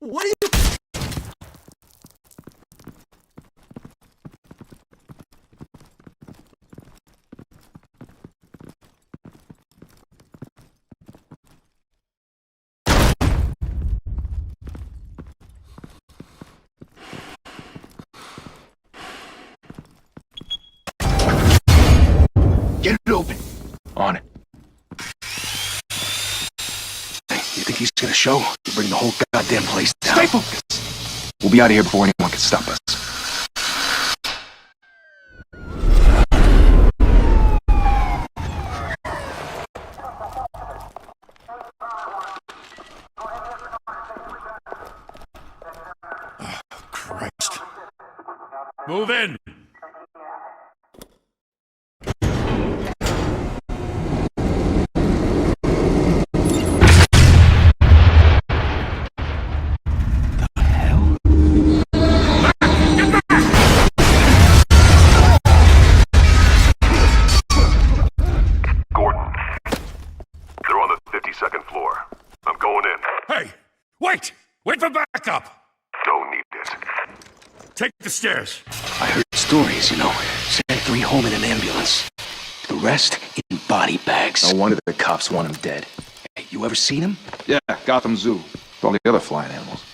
What are you... Get it open. On it. Hey, you think he's gonna show? You bring the whole goddamn place down. Stay focused. We'll be out of here before anyone can stop us. Oh, Christ. Move in! Wait for backup! Don't need it. Take the stairs. I heard stories, you know. Sent 3 home in an ambulance. The rest in body bags. No wonder the cops want him dead. Hey, you ever seen him? Yeah, Gotham Zoo. With all the other flying animals.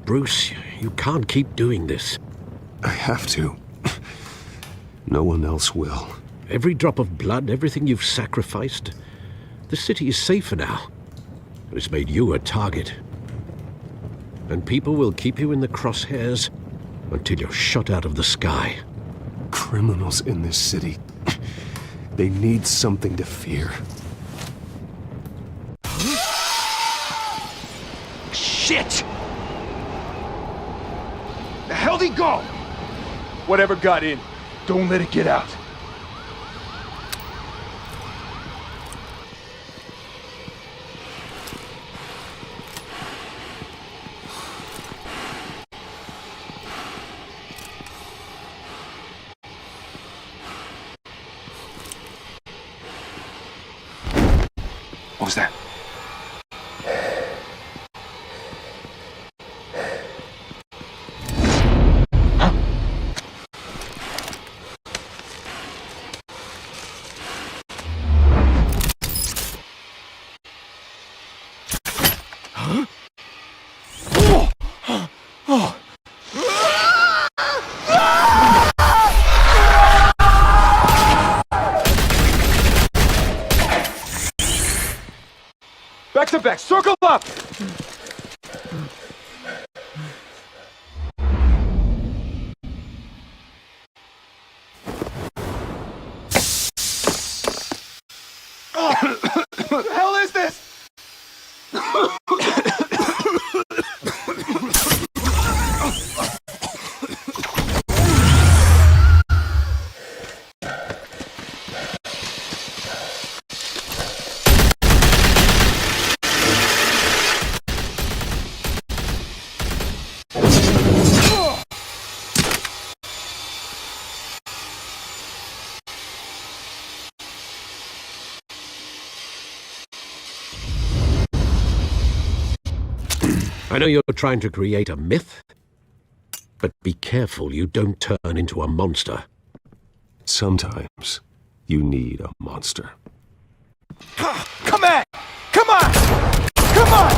Bruce, you can't keep doing this. I have to. No one else will. Every drop of blood, everything you've sacrificed. The city is safer now. But it's made you a target. And people will keep you in the crosshairs until you're shot out of the sky. Criminals in this city. They need something to fear. Shit! The hell'd he go? Whatever got in, don't let it get out. What was that? Back to back, circle up! What the hell is this? I know you're trying to create a myth, but be careful you don't turn into a monster. Sometimes you need a monster. Come on! Come on! Come on!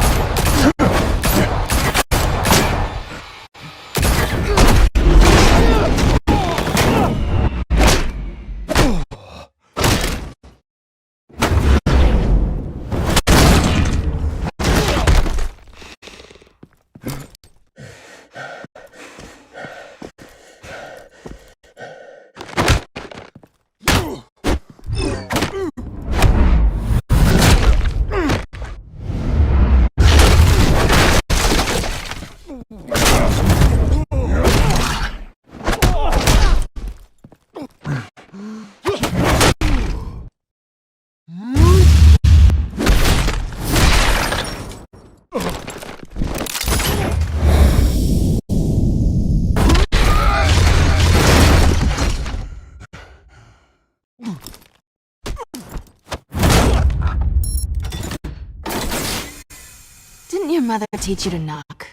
your mother teach you to knock?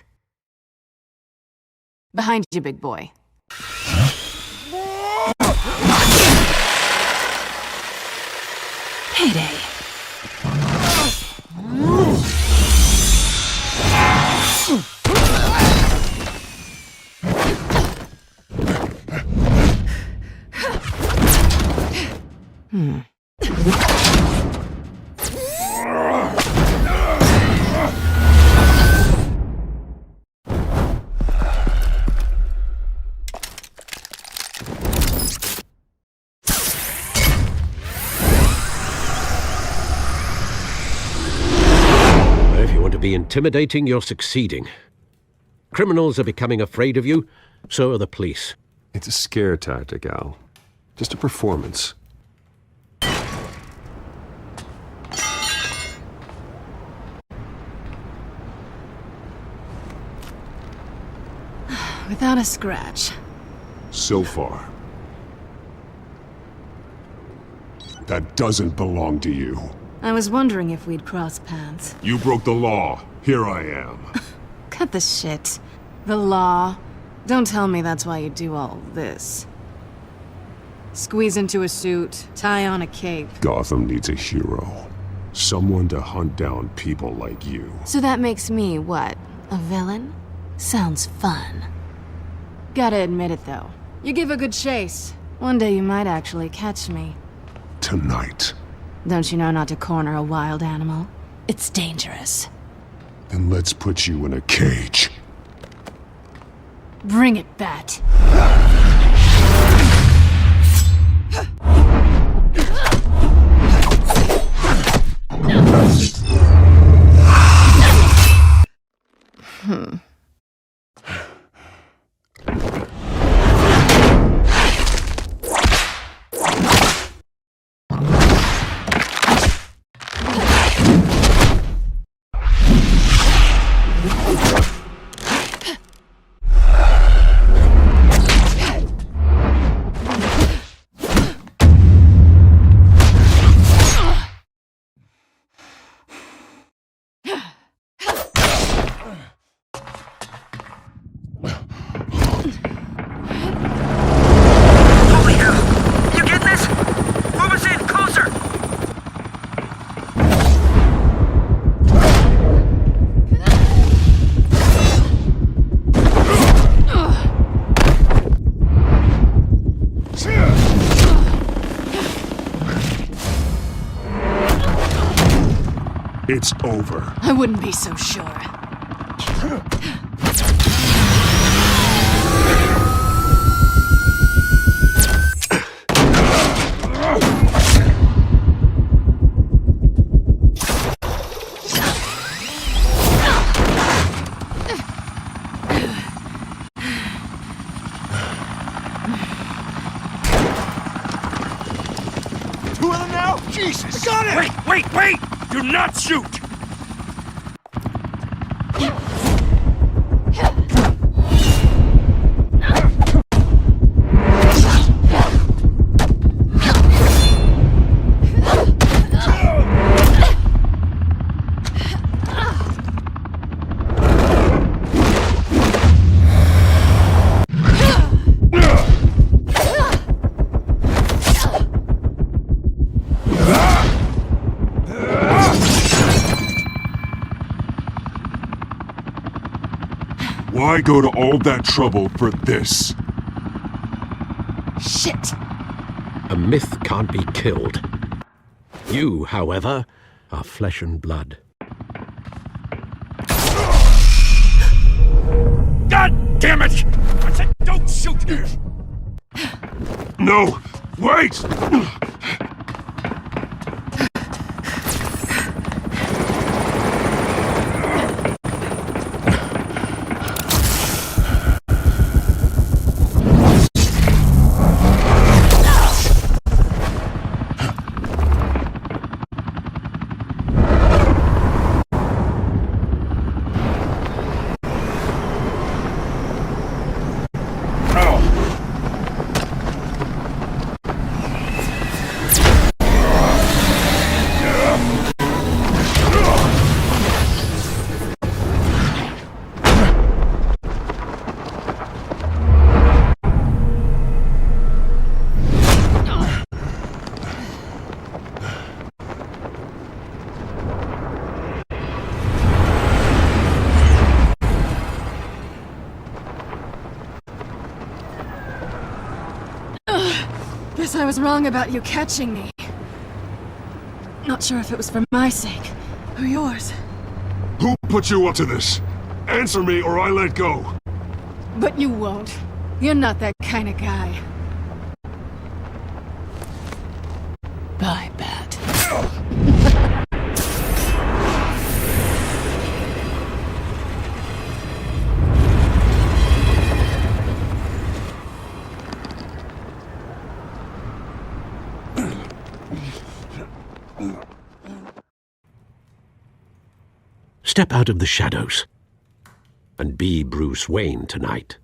Behind you, big boy. Payday. If you want to be intimidating, you're succeeding. Criminals are becoming afraid of you, so are the police. It's a scare tactic, Al. Just a performance. Without a scratch. So far. That doesn't belong to you. I was wondering if we'd cross paths. You broke the law. Here I am. Cut the shit. The law. Don't tell me that's why you do all this. Squeeze into a suit, tie on a cape. Gotham needs a hero. Someone to hunt down people like you. So that makes me, what, a villain? Sounds fun. Gotta admit it, though. You give a good chase. One day you might actually catch me. Tonight. Don't you know not to corner a wild animal? It's dangerous. Then let's put you in a cage. Bring it, Bat. It's over. I wouldn't be so sure. Two of them now? Jesus! I got it! Wait! Do not shoot! Why go to all that trouble for this? Shit! A myth can't be killed. You, however, are flesh and blood. God damn it! I said don't shoot! No! Wait! I was wrong about you catching me. Not sure if it was for my sake, or yours. Who put you up to this? Answer me or I let go. But you won't. You're not that kind of guy. Bye, Bat. Step out of the shadows and be Bruce Wayne tonight.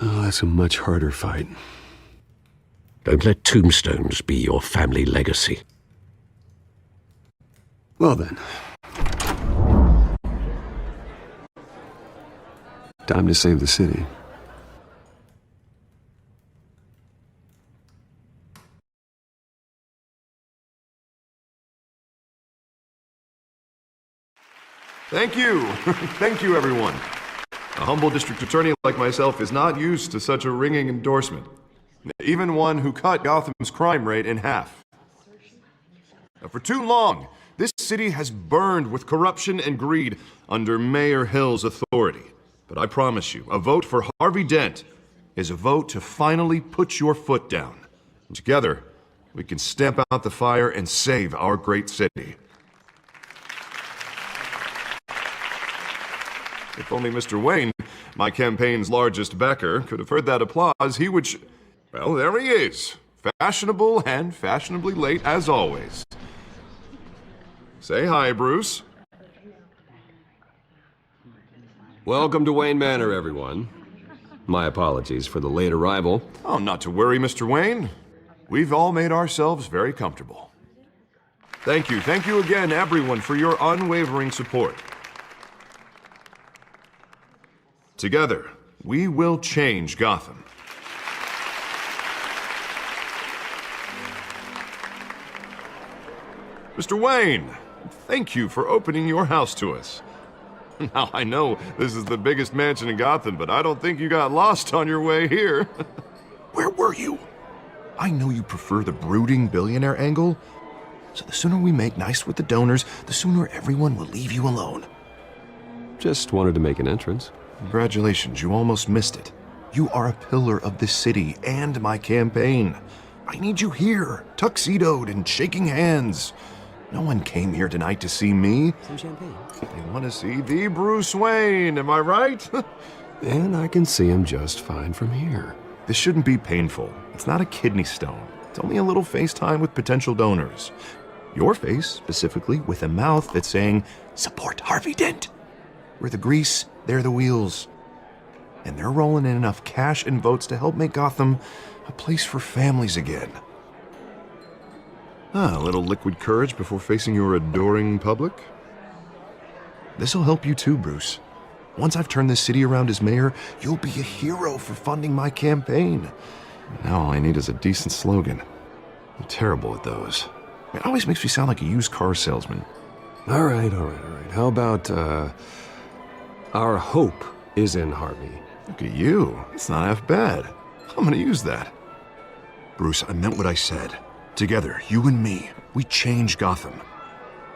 Oh, that's a much harder fight. Don't let tombstones be your family legacy. Well then. Time to save the city. Thank you. Thank you, everyone. A humble district attorney like myself is not used to such a ringing endorsement. Even one who cut Gotham's crime rate in half. Now, for too long, this city has burned with corruption and greed under Mayor Hill's authority. But I promise you, a vote for Harvey Dent is a vote to finally put your foot down. And together, we can stamp out the fire and save our great city. If only Mr. Wayne, my campaign's largest backer, could have heard that applause, he would well, there he is. Fashionable and fashionably late as always. Say hi, Bruce. Welcome to Wayne Manor, everyone. My apologies for the late arrival. Oh, not to worry, Mr. Wayne. We've all made ourselves very comfortable. Thank you again, everyone, for your unwavering support. Together, we will change Gotham. Mr. Wayne, thank you for opening your house to us. Now, I know this is the biggest mansion in Gotham, but I don't think you got lost on your way here. Where were you? I know you prefer the brooding billionaire angle, so the sooner we make nice with the donors, the sooner everyone will leave you alone. Just wanted to make an entrance. Congratulations, you almost missed it. You are a pillar of this city and my campaign. I need you here, tuxedoed and shaking hands. No one came here tonight to see me. Some champagne. They want to see the Bruce Wayne, am I right? And I can see him just fine from here. This shouldn't be painful. It's not a kidney stone. It's only a little FaceTime with potential donors. Your face, specifically, with a mouth that's saying, support Harvey Dent. We're the grease, they're the wheels. And they're rolling in enough cash and votes to help make Gotham a place for families again. A little liquid courage before facing your adoring public. This'll help you too, Bruce. Once I've turned this city around as mayor, you'll be a hero for funding my campaign. Now all I need is a decent slogan. I'm terrible at those. It always makes me sound like a used car salesman. All right. How about, our hope is in Harvey? Look at you. It's not half bad. I'm gonna use that. Bruce, I meant what I said. Together, you and me, we change Gotham.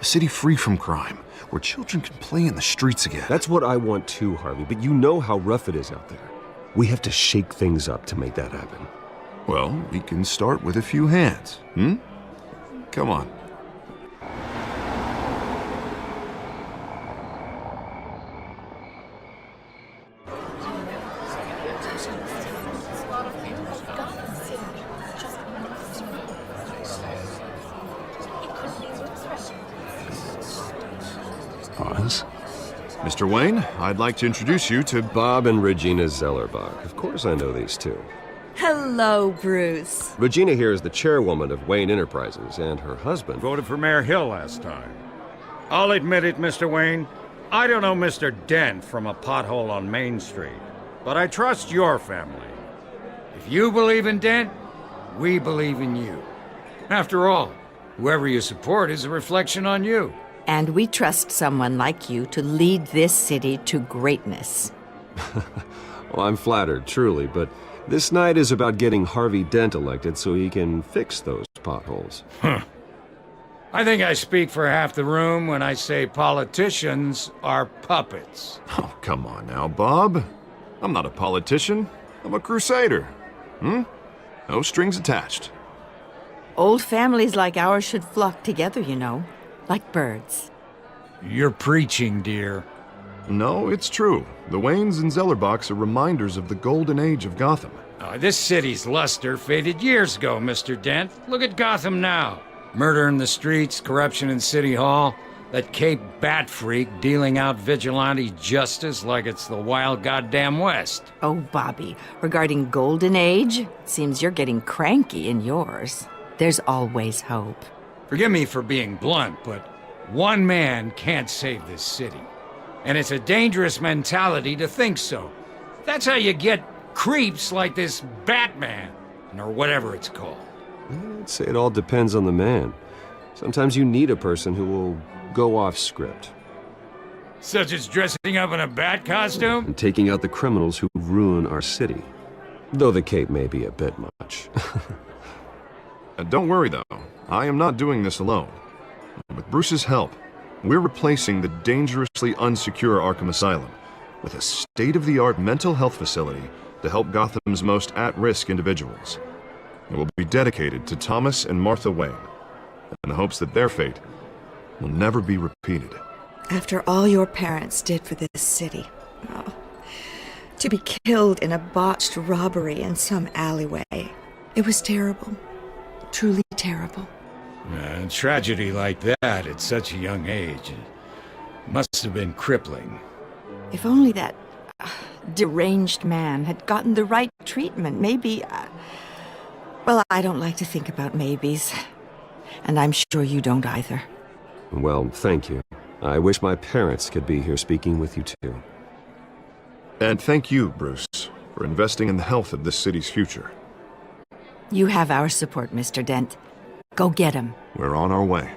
A city free from crime, where children can play in the streets again. That's what I want too, Harvey, but you know how rough it is out there. We have to shake things up to make that happen. Well, we can start with a few hands, Come on. Pause. Mr. Wayne, I'd like to introduce you to Bob and Regina Zellerbach. Of course I know these two. Hello, Bruce. Regina here is the chairwoman of Wayne Enterprises, and her husband... Voted for Mayor Hill last time. I'll admit it, Mr. Wayne. I don't know Mr. Dent from a pothole on Main Street, but I trust your family. If you believe in Dent, we believe in you. After all, whoever you support is a reflection on you. And we trust someone like you to lead this city to greatness. Well, I'm flattered, truly, but this night is about getting Harvey Dent elected so he can fix those potholes. I think I speak for half the room when I say politicians are puppets. Oh, come on now, Bob. I'm not a politician. I'm a crusader. No strings attached. Old families like ours should flock together, you know, like birds. You're preaching, dear. No, it's true. The Waynes and Zellerbachs are reminders of the golden age of Gotham. This city's luster faded years ago, Mr. Dent. Look at Gotham now. Murder in the streets, corruption in City Hall, that Cape Bat freak dealing out vigilante justice like it's the wild goddamn West. Oh, Bobby, regarding Golden Age, seems you're getting cranky in yours. There's always hope. Forgive me for being blunt, but one man can't save this city. And it's a dangerous mentality to think so. That's how you get creeps like this Batman, or whatever it's called. I'd say it all depends on the man. Sometimes you need a person who will go off script. Such as dressing up in a bat costume? And taking out the criminals who ruin our city. Though the cape may be a bit much. Don't worry, though. I am not doing this alone. With Bruce's help, we're replacing the dangerously unsecure Arkham Asylum with a state-of-the-art mental health facility to help Gotham's most at-risk individuals. It will be dedicated to Thomas and Martha Wayne, in the hopes that their fate will never be repeated. After all your parents did for this city, to be killed in a botched robbery in some alleyway, it was terrible. Truly terrible. A tragedy like that at such a young age must have been crippling. If only that deranged man had gotten the right treatment, maybe... well, I don't like to think about maybes. And I'm sure you don't either. Well, thank you. I wish my parents could be here speaking with you too. And thank you, Bruce, for investing in the health of this city's future. You have our support, Mr. Dent. Go get him. We're on our way.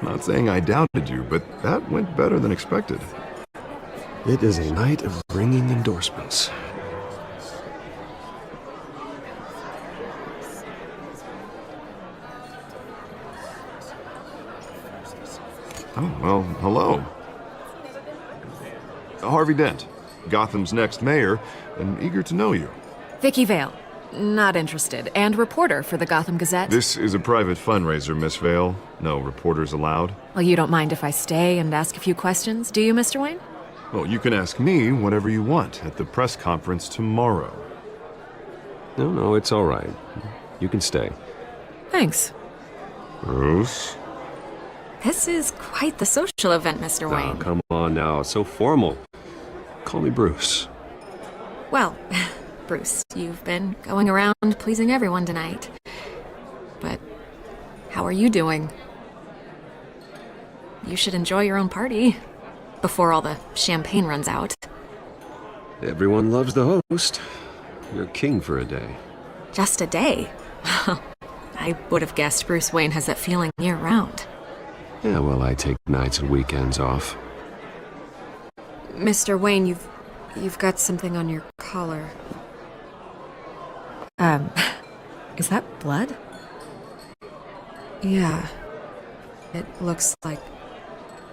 Not saying I doubted you, but that went better than expected. It is a night of ringing endorsements. Oh, well, hello. Harvey Dent, Gotham's next mayor, and eager to know you. Vicky Vale. Not interested. And reporter for the Gotham Gazette. This is a private fundraiser, Miss Vale. No reporters allowed. Well, you don't mind if I stay and ask a few questions, do you, Mr. Wayne? Well, you can ask me whatever you want at the press conference tomorrow. No, it's all right. You can stay. Thanks. Bruce? This is quite the social event, Mr. Oh, Wayne. come on now. So formal. Call me Bruce. Well, Bruce, you've been going around pleasing everyone tonight. But how are you doing? You should enjoy your own party before all the champagne runs out. Everyone loves the host. You're king for a day. Just a day? I would have guessed Bruce Wayne has that feeling year-round. Yeah, well, I take nights and weekends off. Mr. Wayne, you've got something on your collar. Is that blood? Yeah. It looks like...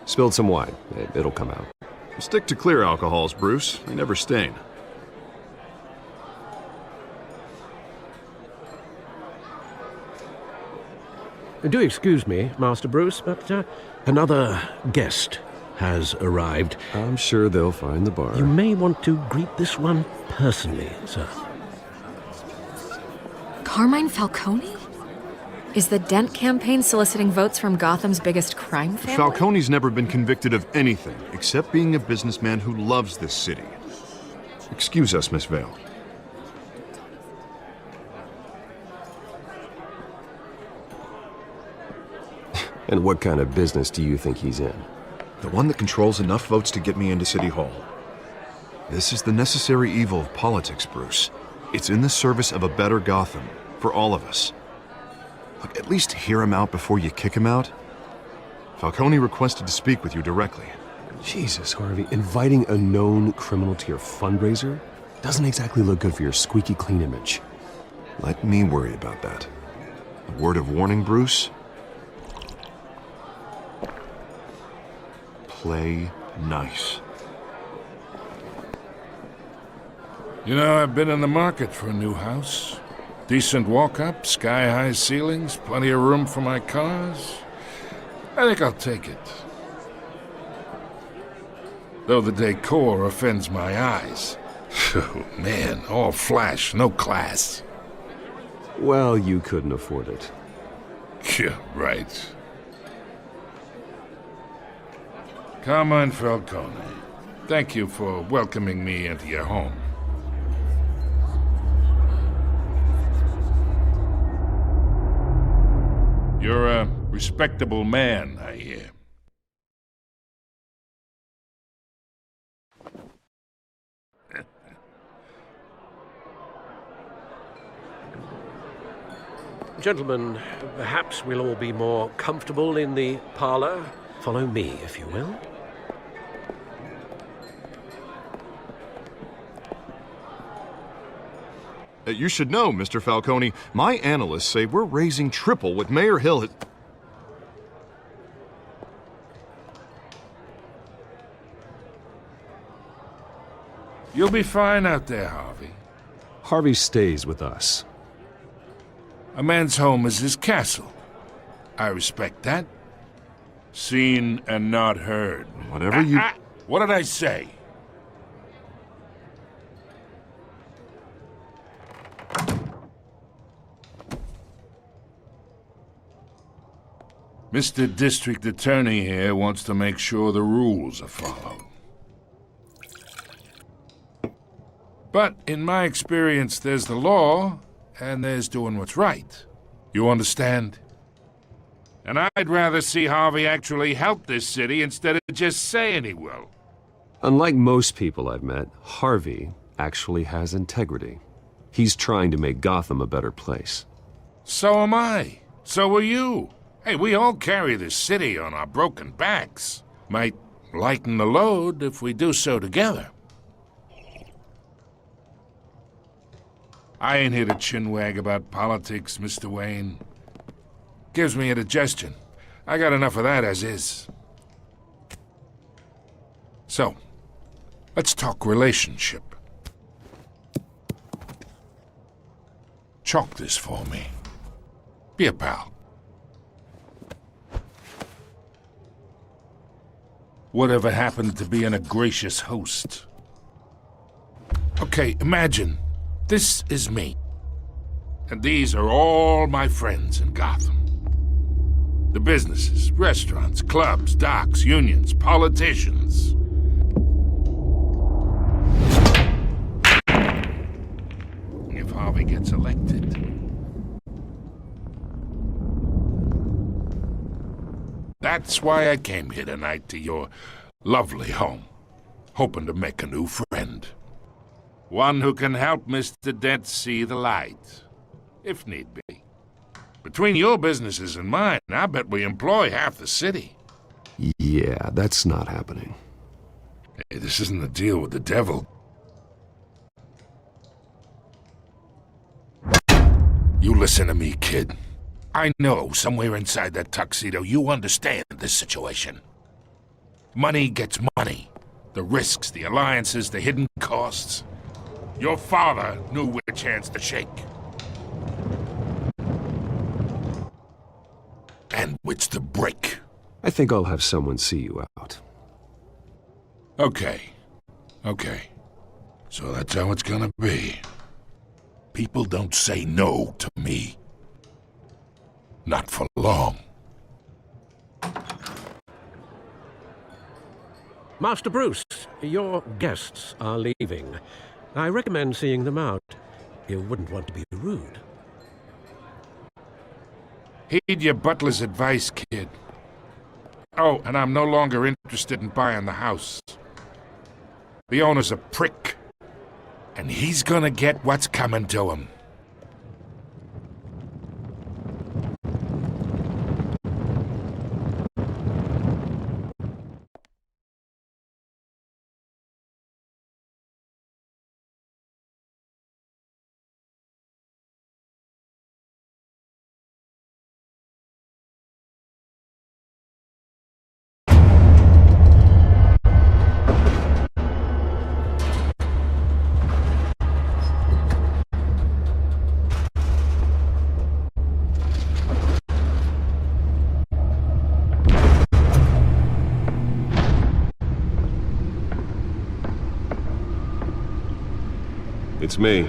Spilled some wine. It'll come out. Stick to clear alcohols, Bruce. They never stain. Do excuse me, Master Bruce, but another guest has arrived. I'm sure they'll find the bar. You may want to greet this one personally, sir. Carmine Falcone? Is the Dent campaign soliciting votes from Gotham's biggest crime family? Falcone's never been convicted of anything except being a businessman who loves this city. Excuse us, Miss Vale. And what kind of business do you think he's in? The one that controls enough votes to get me into City Hall. This is the necessary evil of politics, Bruce. It's in the service of a better Gotham, for all of us. Look, at least hear him out before you kick him out. Falcone requested to speak with you directly. Jesus, Harvey, inviting a known criminal to your fundraiser doesn't exactly look good for your squeaky clean image. Let me worry about that. A word of warning, Bruce? Play nice. You know, I've been in the market for a new house. Decent walk-up, sky-high ceilings, plenty of room for my cars. I think I'll take it. Though the decor offends my eyes. Oh, man, all flash, no class. Well, you couldn't afford it. Yeah, right. Carmine Falcone, thank you for welcoming me into your home. You're a respectable man, I hear. Gentlemen, perhaps we'll all be more comfortable in the parlor. Follow me, if you will. You should know, Mr. Falcone, my analysts say we're raising triple what Mayor Hill had... You'll be fine out there, Harvey. Harvey stays with us. A man's home is his castle. I respect that. Seen and not heard. Whatever you... What did I say? Mr. District Attorney here wants to make sure the rules are followed. But in my experience, there's the law, and there's doing what's right. You understand? And I'd rather see Harvey actually help this city instead of just saying he will. Unlike most people I've met, Harvey actually has integrity. He's trying to make Gotham a better place. So am I. So are you. Hey, we all carry this city on our broken backs. Might lighten the load if we do so together. I ain't here to chinwag about politics, Mr. Wayne. Gives me indigestion. I got enough of that as is. So, let's talk relationship. Chalk this for me. Be a pal. Whatever happened to being a gracious host? Okay, imagine. This is me. And these are all my friends in Gotham. The businesses, restaurants, clubs, docks, unions, politicians. If Harvey gets elected. That's why I came here tonight to your lovely home, hoping to make a new friend. One who can help Mr. Dent see the light, if need be. Between your businesses and mine, I bet we employ half the city. Yeah, that's not happening. Hey, this isn't a deal with the devil. You listen to me, kid. I know somewhere inside that tuxedo you understand this situation. Money gets money. The risks, the alliances, the hidden costs. Your father knew which hands to shake. And which to break. I think I'll have someone see you out. Okay. So that's how it's gonna be. People don't say no to me. Not for long. Master Bruce, your guests are leaving. I recommend seeing them out. You wouldn't want to be rude. Heed your butler's advice, kid. Oh, and I'm no longer interested in buying the house. The owner's a prick. And he's gonna get what's coming to him. It's me.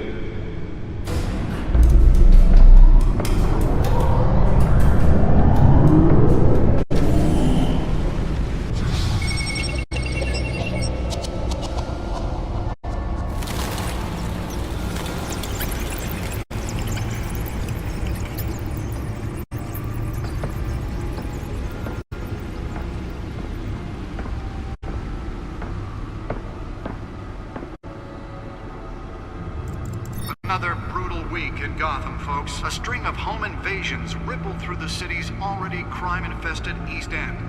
Another brutal week in Gotham, folks. A string of home invasions rippled through the city's already crime-infested East End.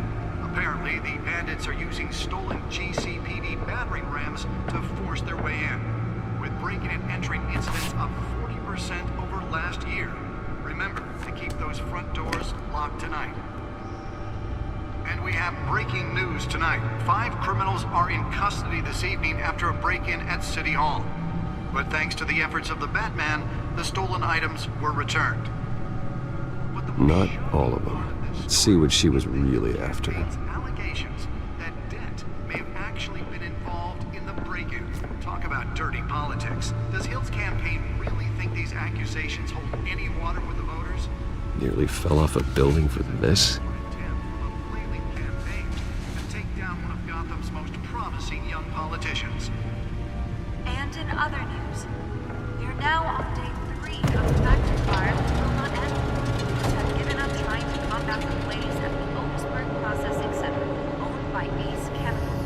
Apparently, the bandits are using stolen GCPD battering rams to force their way in, with breaking and entering incidents up 40% over last year. Remember to keep those front doors locked tonight. And we have breaking news tonight. 5 criminals are in custody this evening after a break-in at City Hall. But thanks to the efforts of the Batman, the stolen items were returned. Not all of them. Let's see what she was really after. Allegations that Dent may have actually been involved in the break-in. Talk about dirty politics. Does Hill's campaign really think these accusations hold any water with the voters? Nearly fell off a building for this. To take down one of Gotham's most promising young politicians. And in other news, we are now on day 3 of the factory fire that will not end. Police have given up trying to combat the blaze at the Otisburg Processing Center, owned by Ace Chemical.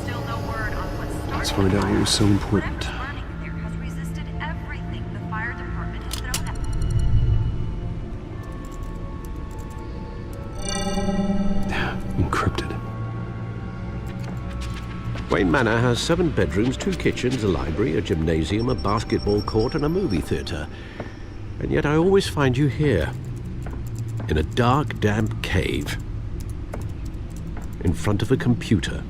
Still no word on what started. Let's find out what was so important. Whatever's burning there has resisted everything the fire department has thrown at it. Encrypted. Wayne Manor has 7 bedrooms, 2 kitchens, a library, a gymnasium, a basketball court, and a movie theatre. And yet I always find you here, in a dark, damp cave, in front of a computer.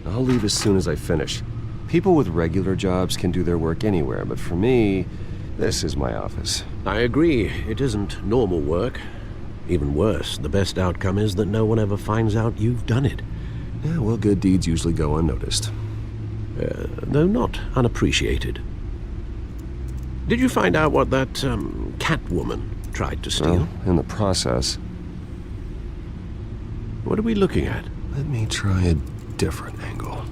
I'll leave as soon as I finish. People with regular jobs can do their work anywhere, but for me, this is my office. I agree, it isn't normal work. Even worse, the best outcome is that no one ever finds out you've done it. Yeah, well, good deeds usually go unnoticed. Though not unappreciated. Did you find out what that, Catwoman tried to steal? Well, in the process. What are we looking at? Let me try a different angle.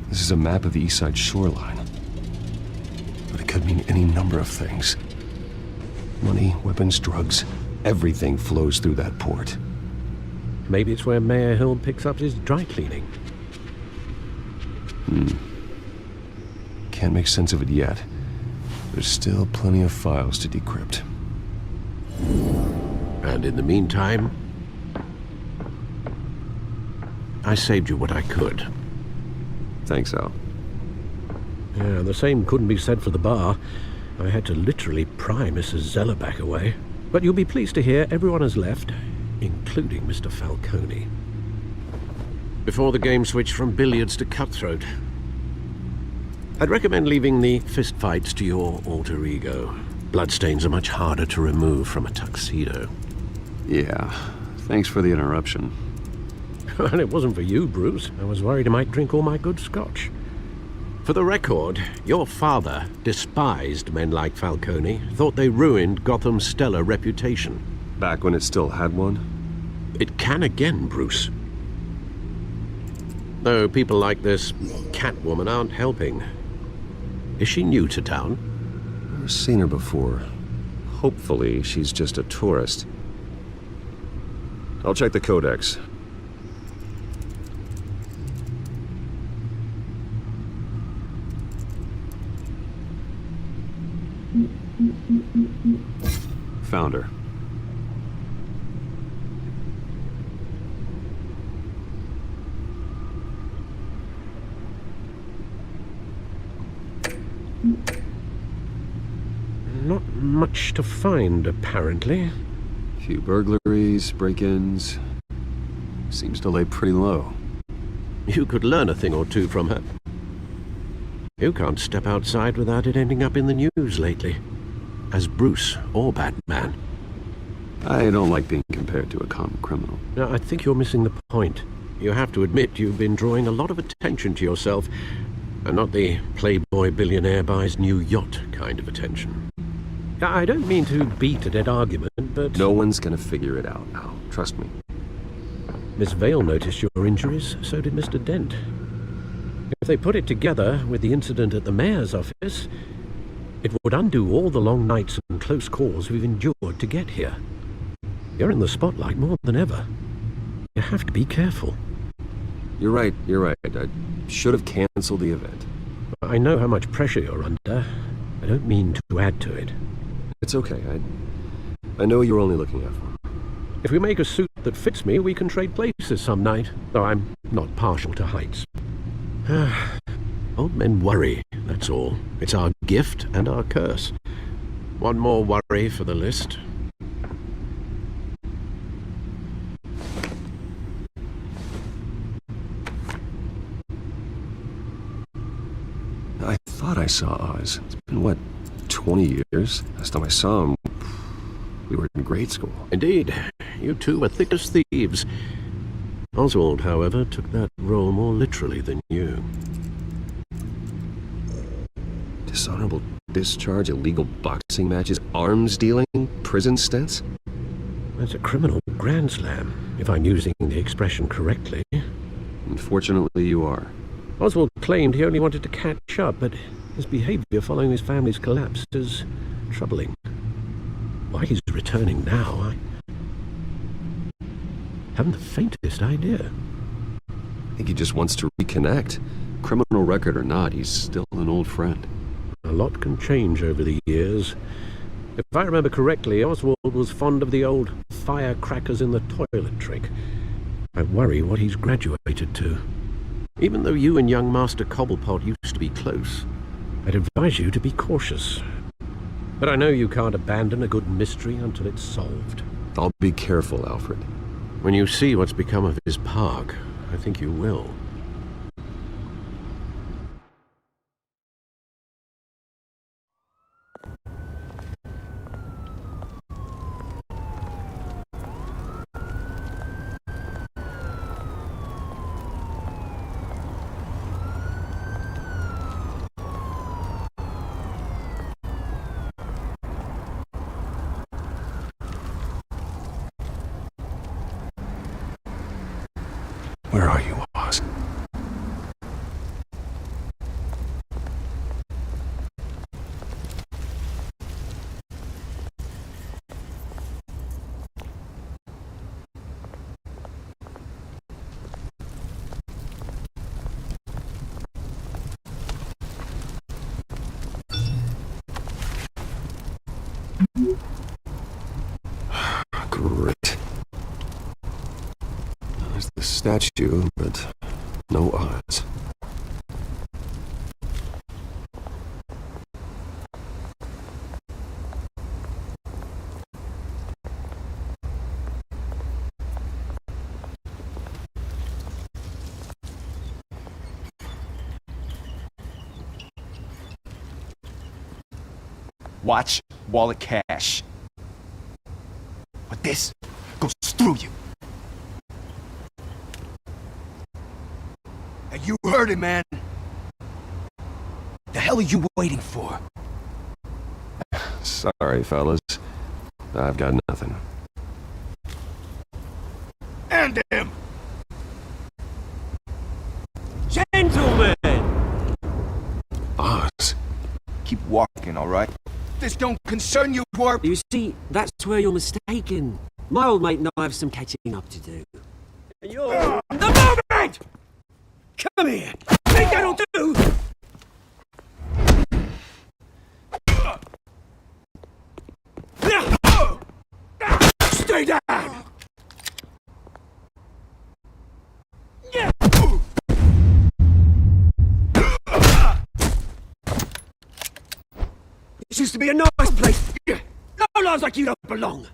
This is a map of the East Side shoreline. But it could mean any number of things. Money, weapons, drugs, everything flows through that port. Maybe it's where Mayor Hill picks up his dry cleaning. Can't make sense of it yet. There's still plenty of files to decrypt. And in the meantime, I saved you what I could. Thanks, Al. Yeah, the same couldn't be said for the bar. I had to literally pry Mrs. Zeller back away. But you'll be pleased to hear everyone has left, including Mr. Falcone. Before the game switched from billiards to cutthroat. I'd recommend leaving the fistfights to your alter ego. Bloodstains are much harder to remove from a tuxedo. Yeah, thanks for the interruption. And it wasn't for you, Bruce. I was worried I might drink all my good scotch. For the record, your father despised men like Falcone, thought they ruined Gotham's stellar reputation. Back when it still had one? It can again, Bruce. Though people like this Catwoman aren't helping. Is she new to town? Never seen her before. Hopefully, she's just a tourist. I'll check the codex. Found her. Not much to find, apparently. Few burglaries, break-ins. Seems to lay pretty low. You could learn a thing or two from her. You can't step outside without it ending up in the news lately. As Bruce or Batman. I don't like being compared to a common criminal. Now, I think you're missing the point. You have to admit you've been drawing a lot of attention to yourself, and not the playboy billionaire buys new yacht kind of attention. I don't mean to beat a dead argument, but... No one's gonna figure it out, Al. Trust me. Miss Vale noticed your injuries, so did Mr. Dent. If they put it together with the incident at the mayor's office, it would undo all the long nights and close calls we've endured to get here. You're in the spotlight more than ever. You have to be careful. You're right. I should have canceled the event. I know how much pressure you're under. I don't mean to add to it. It's okay. I know you're only looking out for me. If we make a suit that fits me, we can trade places some night, though I'm not partial to heights. Old men worry, that's all. It's our gift and our curse. One more worry for the list. I thought I saw Oz. It's been, what, 20 years? Last time I saw him, we were in grade school. Indeed. You two were thick as thieves. Oswald, however, took that role more literally than you. Dishonorable discharge, illegal boxing matches, arms dealing, prison stints? That's a criminal grand slam, if I'm using the expression correctly. Unfortunately, you are. Oswald claimed he only wanted to catch up, but his behavior following his family's collapse is troubling. Why he's returning now, I haven't the faintest idea. I think he just wants to reconnect. Criminal record or not, he's still an old friend. A lot can change over the years. If I remember correctly, Oswald was fond of the old firecrackers in the toilet trick. I worry what he's graduated to. Even though you and young Master Cobblepot used to be close, I'd advise you to be cautious. But I know you can't abandon a good mystery until it's solved. I'll be careful, Alfred. When you see what's become of his park, I think you will. Where are you, Oz? Great. There's the statue, but no Oz. Watch, wallet cash. But this goes through you. And you heard it, man. The hell are you waiting for? Sorry, fellas. I've got nothing. And him! Gentlemen! Oz. Keep walking, all right? This don't concern you, Twerp. You see, that's where you're mistaken. My old mate and I have some catching up to do. And you're... The moment! Come here! Think that'll do? Stay down! This used to be a nice place. No lives like you don't belong.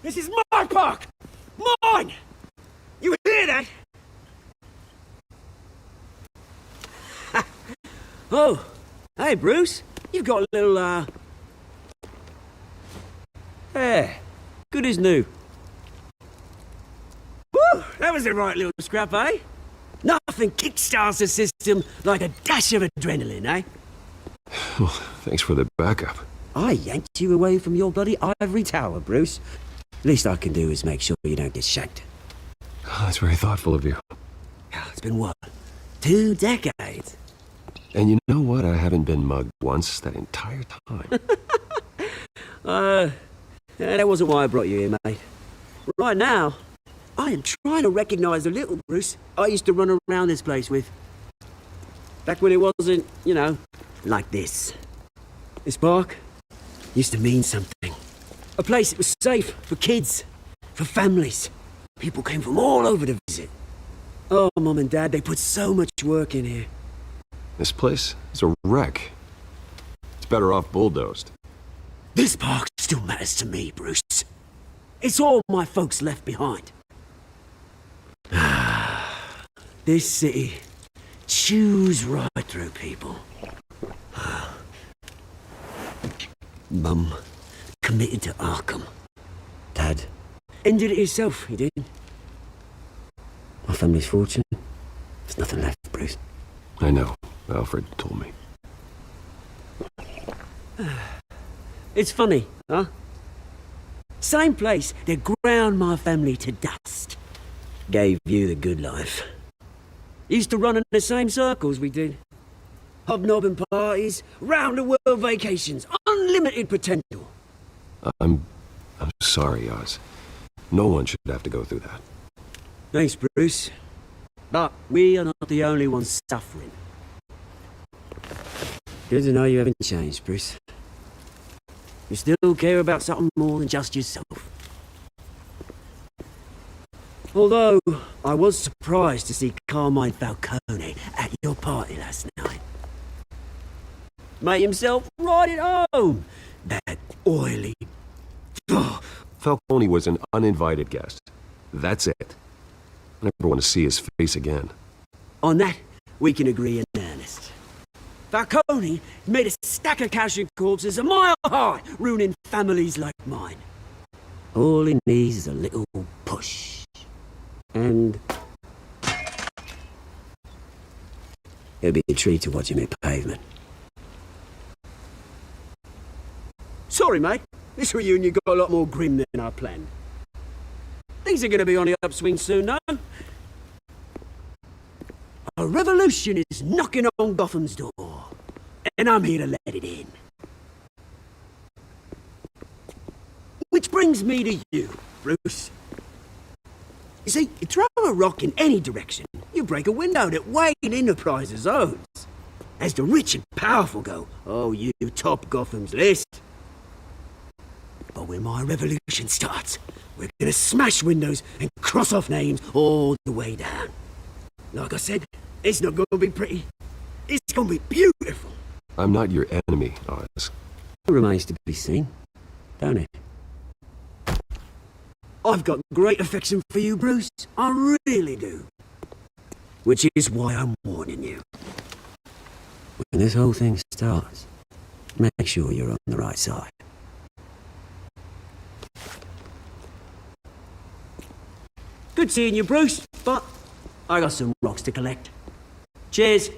This is my park! Mine! You hear that? Oh, hey, Bruce. You've got a little, Yeah, good as new. Woo! That was the right little scrap, eh? Nothing kickstarts the system like a dash of adrenaline, eh? Well, thanks for the backup. I yanked you away from your bloody ivory tower, Bruce. Least I can do is make sure you don't get shanked. Oh, that's very thoughtful of you. It's been what? 2 decades? And you know what? I haven't been mugged once that entire time. That wasn't why I brought you here, mate. Right now, I am trying to recognize the little Bruce I used to run around this place with. Back when it wasn't, you know, like this. This park used to mean something. A place that was safe for kids, for families. People came from all over to visit. Oh, Mum and Dad, they put so much work in here. This place is a wreck. It's better off bulldozed. This park still matters to me, Bruce. It's all my folks left behind. This city chews right through people. Mum committed to Arkham. Dad ended it himself, he did. My family's fortune, there's nothing left, Bruce. I know. Alfred told me. It's funny, huh? Same place that ground my family to dust. Gave you the good life. Used to run in the same circles we did. Hobnobbing parties, round-the-world vacations, unlimited potential. I'm sorry, Oz. No one should have to go through that. Thanks, Bruce. But we are not the only ones suffering. Good to know you haven't changed, Bruce. You still care about something more than just yourself. Although, I was surprised to see Carmine Falcone at your party last night. Made himself right at home. That oily... Falcone was an uninvited guest. That's it. I never want to see his face again. On that, we can agree in earnest. Falcone made a stack of cash and corpses a mile high, ruining families like mine. All he needs is a little push. And... it'll be a treat to watch him hit pavement. Sorry, mate. This reunion got a lot more grim than I planned. Things are going to be on the upswing soon, no? A revolution is knocking on Gotham's door, and I'm here to let it in. Which brings me to you, Bruce. You see, you throw a rock in any direction, you break a window that Wayne Enterprises owns. As the rich and powerful go, oh, you top Gotham's list. But when my revolution starts, we're gonna smash windows and cross off names all the way down. Like I said, it's not gonna be pretty. It's gonna be beautiful. I'm not your enemy, Oz. It remains to be seen, don't it? I've got great affection for you, Bruce. I really do. Which is why I'm warning you. When this whole thing starts, make sure you're on the right side. Good seeing you, Bruce, but I got some rocks to collect. Cheers.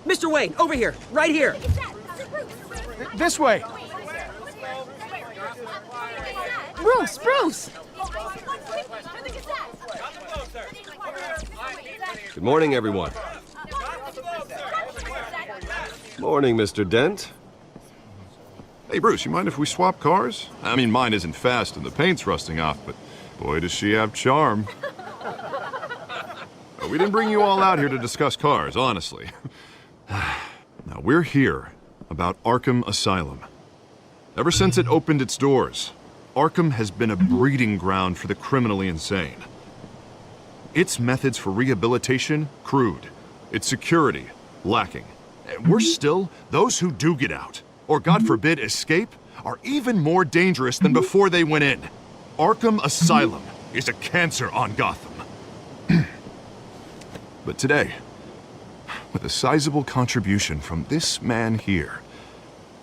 Mr. Wayne, over here, right here. This way. Bruce! Bruce! Good morning, everyone. Morning, Mr. Dent. Hey, Bruce, you mind if we swap cars? I mean, mine isn't fast and the paint's rusting off, but boy, does she have charm. We didn't bring you all out here to discuss cars, honestly. Now, we're here about Arkham Asylum. Ever since it opened its doors, Arkham has been a breeding ground for the criminally insane. Its methods for rehabilitation, crude. Its security, lacking. And worse still, those who do get out, or God forbid escape, are even more dangerous than before they went in. Arkham Asylum is a cancer on Gotham. But today, with a sizable contribution from this man here,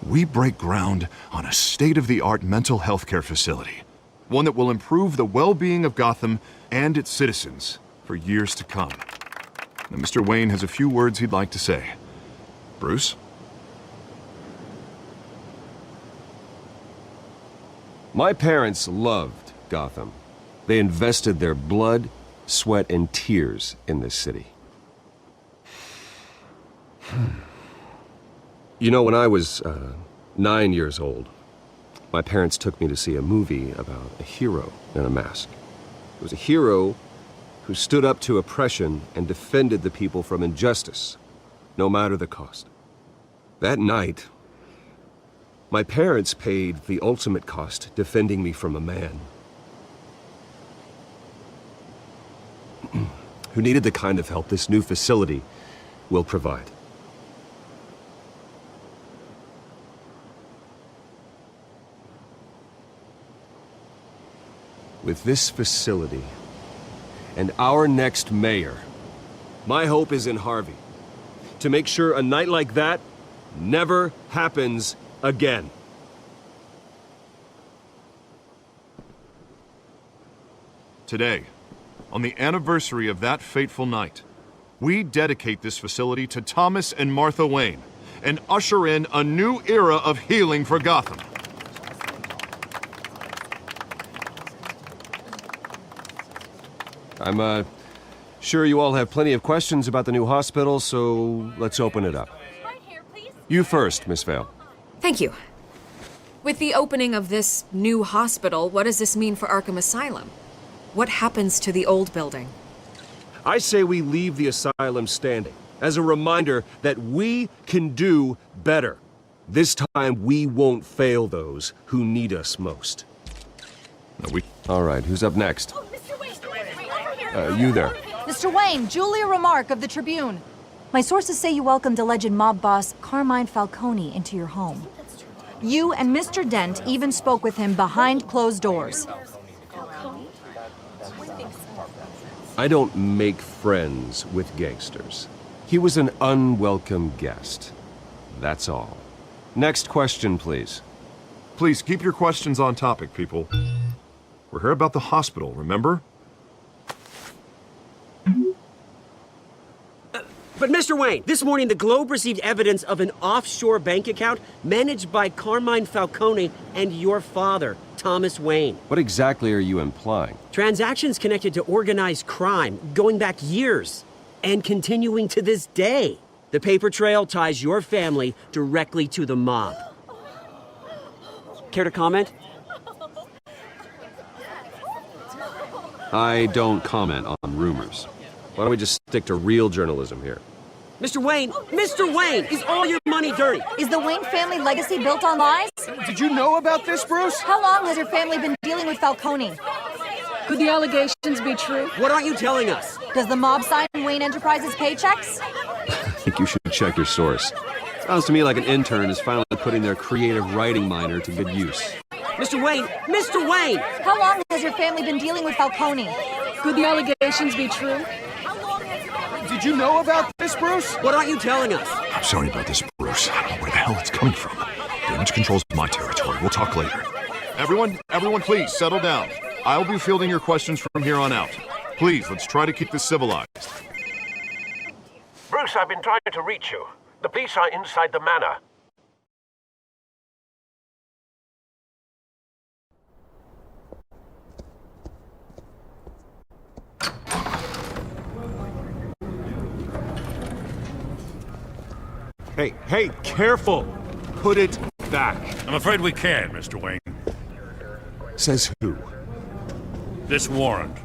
we break ground on a state-of-the-art mental health care facility. One that will improve the well-being of Gotham and its citizens for years to come. Now, Mr. Wayne has a few words he'd like to say. Bruce? My parents loved Gotham. They invested their blood, sweat, and tears in this city. You know, when I was 9 years old, my parents took me to see a movie about a hero in a mask. It was a hero who stood up to oppression and defended the people from injustice, no matter the cost. That night, my parents paid the ultimate cost defending me from a man who needed the kind of help this new facility will provide. With this facility and our next mayor, my hope is in Harvey, to make sure a night like that never happens again. Today, on the anniversary of that fateful night, we dedicate this facility to Thomas and Martha Wayne and usher in a new era of healing for Gotham. I'm sure you all have plenty of questions about the new hospital, so let's open it up. You first, Miss Vale. Thank you. With the opening of this new hospital, what does this mean for Arkham Asylum? What happens to the old building? I say we leave the asylum standing, as a reminder that we can do better. This time, we won't fail those who need us most. All right, who's up next? You there. Mr. Wayne, Julia Remark of the Tribune. My sources say you welcomed alleged mob boss Carmine Falcone into your home. You and Mr. Dent even spoke with him behind closed doors. I don't make friends with gangsters. He was an unwelcome guest. That's all. Next question, please. Please keep your questions on topic, people. We're here about the hospital, remember? But Mr. Wayne, this morning the Globe received evidence of an offshore bank account managed by Carmine Falcone and your father, Thomas Wayne. What exactly are you implying? Transactions connected to organized crime, going back years, and continuing to this day. The paper trail ties your family directly to the mob. Care to comment? I don't comment on rumors. Why don't we just stick to real journalism here? Mr. Wayne, is all your money dirty? Is the Wayne family legacy built on lies? Did you know about this, Bruce? How long has your family been dealing with Falcone? Could the allegations be true? What aren't you telling us? Does the mob sign Wayne Enterprises paychecks? I think you should check your source. Sounds to me like an intern is finally putting their creative writing minor to good use. Mr. Wayne! How long has your family been dealing with Falcone? Could the allegations be true? Did you know about this, Bruce? What aren't you telling us? I'm sorry about this, Bruce. I don't know where the hell it's coming from. Damage control's my territory. We'll talk later. Everyone, please, settle down. I'll be fielding your questions from here on out. Please, let's try to keep this civilized. Bruce, I've been trying to reach you. The police are inside the manor. Hey, careful! Put it back. I'm afraid we can't, Mr. Wayne. Says who? This warrant.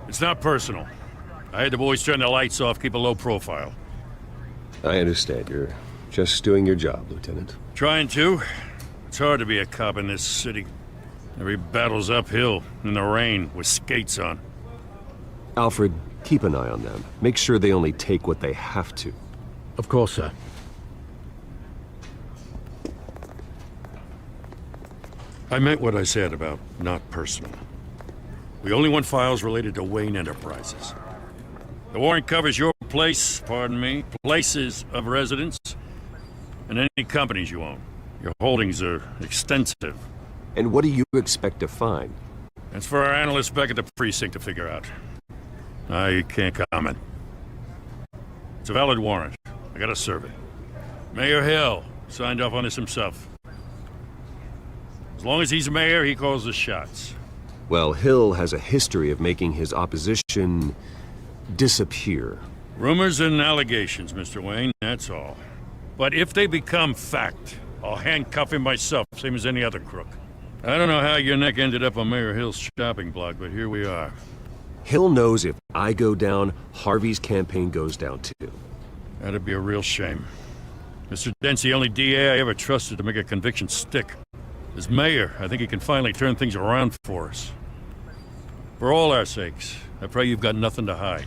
It's not personal. I had the boys turn the lights off, keep a low profile. I understand. You're just doing your job, Lieutenant. Trying to. It's hard to be a cop in this city. Every battle's uphill, in the rain, with skates on. Alfred, keep an eye on them. Make sure they only take what they have to. Of course, sir. I meant what I said about not personal. We only want files related to Wayne Enterprises. The warrant covers your place, pardon me, places of residence, and any companies you own. Your holdings are extensive. And what do you expect to find? That's for our analysts back at the precinct to figure out. I can't comment. It's a valid warrant. I gotta serve it. Mayor Hill signed off on this himself. As long as he's mayor, he calls the shots. Well, Hill has a history of making his opposition disappear. Rumors and allegations, Mr. Wayne, that's all. But if they become fact, I'll handcuff him myself, same as any other crook. I don't know how your neck ended up on Mayor Hill's shopping block, but here we are. Hill knows if I go down, Harvey's campaign goes down too. That'd be a real shame. Mr. Dent's the only DA I ever trusted to make a conviction stick. As mayor, I think he can finally turn things around for us. For all our sakes, I pray you've got nothing to hide.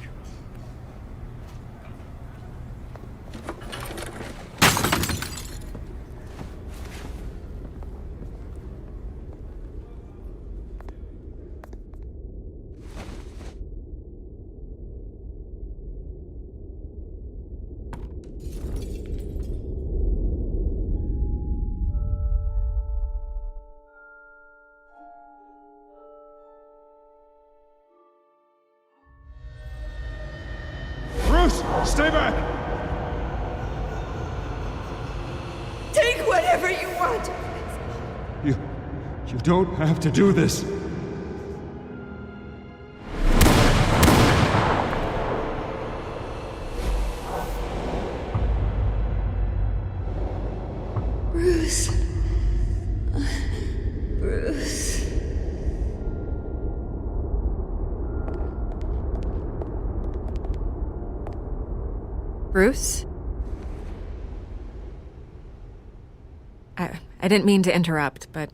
Stay back! Take whatever you want! You don't have to do this. Bruce. Bruce. Bruce? I didn't mean to interrupt, but...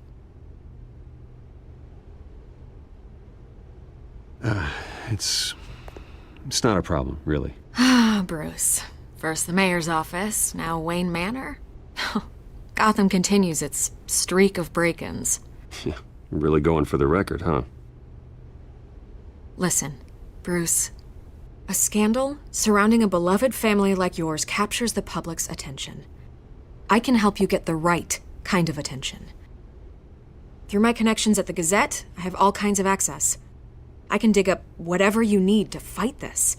It's not a problem, really. Ah, Bruce. First the mayor's office, now Wayne Manor. Gotham continues its streak of break-ins. Really going for the record, huh? Listen, Bruce. A scandal surrounding a beloved family like yours captures the public's attention. I can help you get the right kind of attention. Through my connections at the Gazette, I have all kinds of access. I can dig up whatever you need to fight this.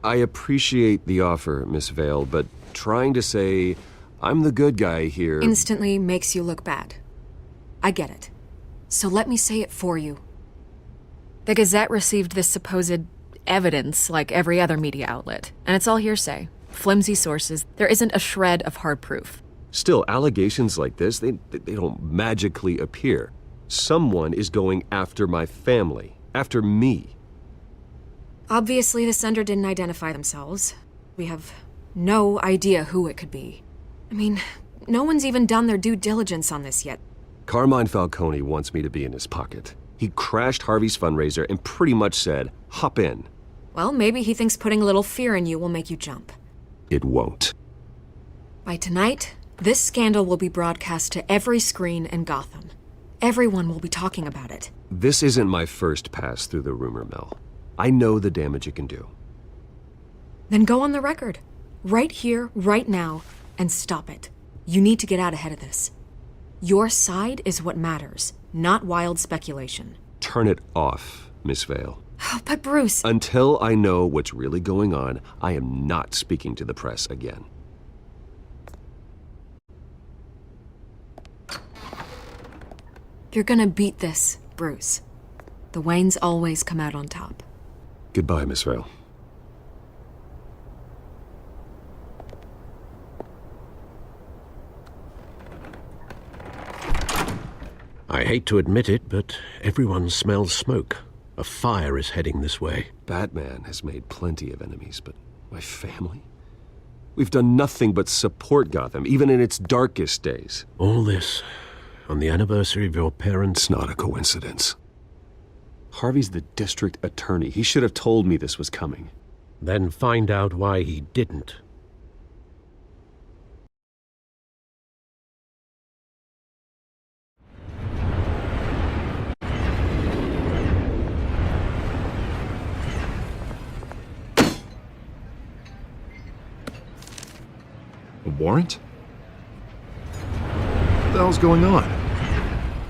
I appreciate the offer, Miss Vale, but trying to say I'm the good guy here... instantly makes you look bad. I get it. So let me say it for you. The Gazette received this supposed evidence like every other media outlet, and it's all hearsay. Flimsy sources. There isn't a shred of hard proof. Still, allegations like this, they don't magically appear. Someone is going after my family. After me. Obviously, the sender didn't identify themselves. We have no idea who it could be. I mean, no one's even done their due diligence on this yet. Carmine Falcone wants me to be in his pocket. He crashed Harvey's fundraiser and pretty much said, hop in. Well, maybe he thinks putting a little fear in you will make you jump. It won't. By tonight, this scandal will be broadcast to every screen in Gotham. Everyone will be talking about it. This isn't my first pass through the rumor mill. I know the damage it can do. Then go on the record. Right here, right now, and stop it. You need to get out ahead of this. Your side is what matters, not wild speculation. Turn it off, Miss Vale. Oh, but Bruce... Until I know what's really going on, I am not speaking to the press again. You're gonna beat this, Bruce. The Waynes always come out on top. Goodbye, Miss Vale. I hate to admit it, but everyone smells smoke. A fire is heading this way. Batman has made plenty of enemies, but my family? We've done nothing but support Gotham, even in its darkest days. All this on the anniversary of your parents'... It's not a coincidence. Harvey's the district attorney. He should have told me this was coming. Then find out why he didn't. A warrant? What the hell's going on?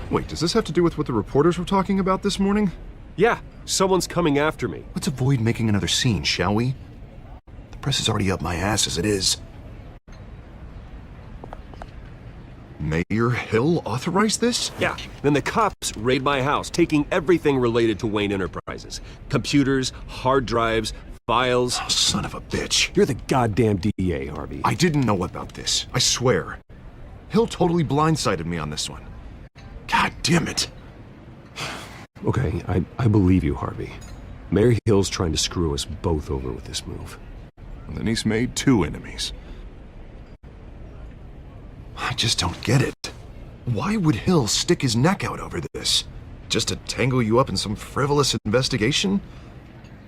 Wait, does this have to do with what the reporters were talking about this morning? Yeah, someone's coming after me. Let's avoid making another scene, shall we? The press is already up my ass as it is. Mayor Hill authorized this? Yeah, then the cops raid my house, taking everything related to Wayne Enterprises. Computers, hard drives, files. Oh, son of a bitch. You're the goddamn DEA, Harvey. I didn't know about this, I swear. Hill totally blindsided me on this one. God damn it. Okay, I believe you, Harvey. Mayor Hill's trying to screw us both over with this move. And then he's made 2 enemies. I just don't get it. Why would Hill stick his neck out over this? Just to tangle you up in some frivolous investigation?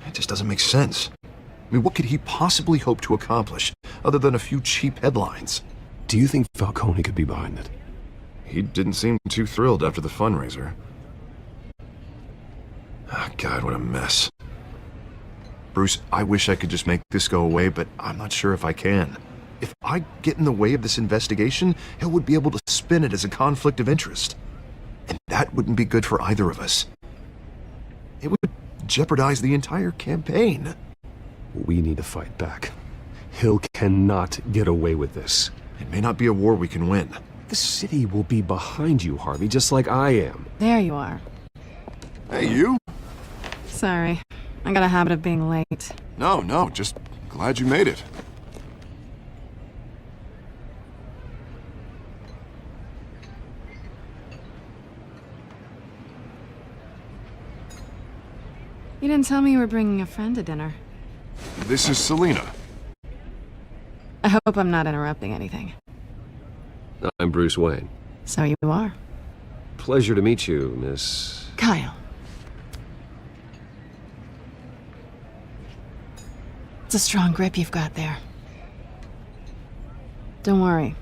It just doesn't make sense. I mean, what could he possibly hope to accomplish, other than a few cheap headlines? Do you think Falcone could be behind it? He didn't seem too thrilled after the fundraiser. Ah, God, what a mess. Bruce, I wish I could just make this go away, but I'm not sure if I can. If I get in the way of this investigation, Hill would be able to spin it as a conflict of interest. And that wouldn't be good for either of us. It would jeopardize the entire campaign. We need to fight back. Hill cannot get away with this. It may not be a war we can win. The city will be behind you, Harvey, just like I am. There you are. Hey, you? Sorry. I got a habit of being late. No, just glad you made it. You didn't tell me you were bringing a friend to dinner. This is Selina. I hope I'm not interrupting anything. I'm Bruce Wayne. So you are. Pleasure to meet you, Miss... Kyle. It's a strong grip you've got there. Don't worry.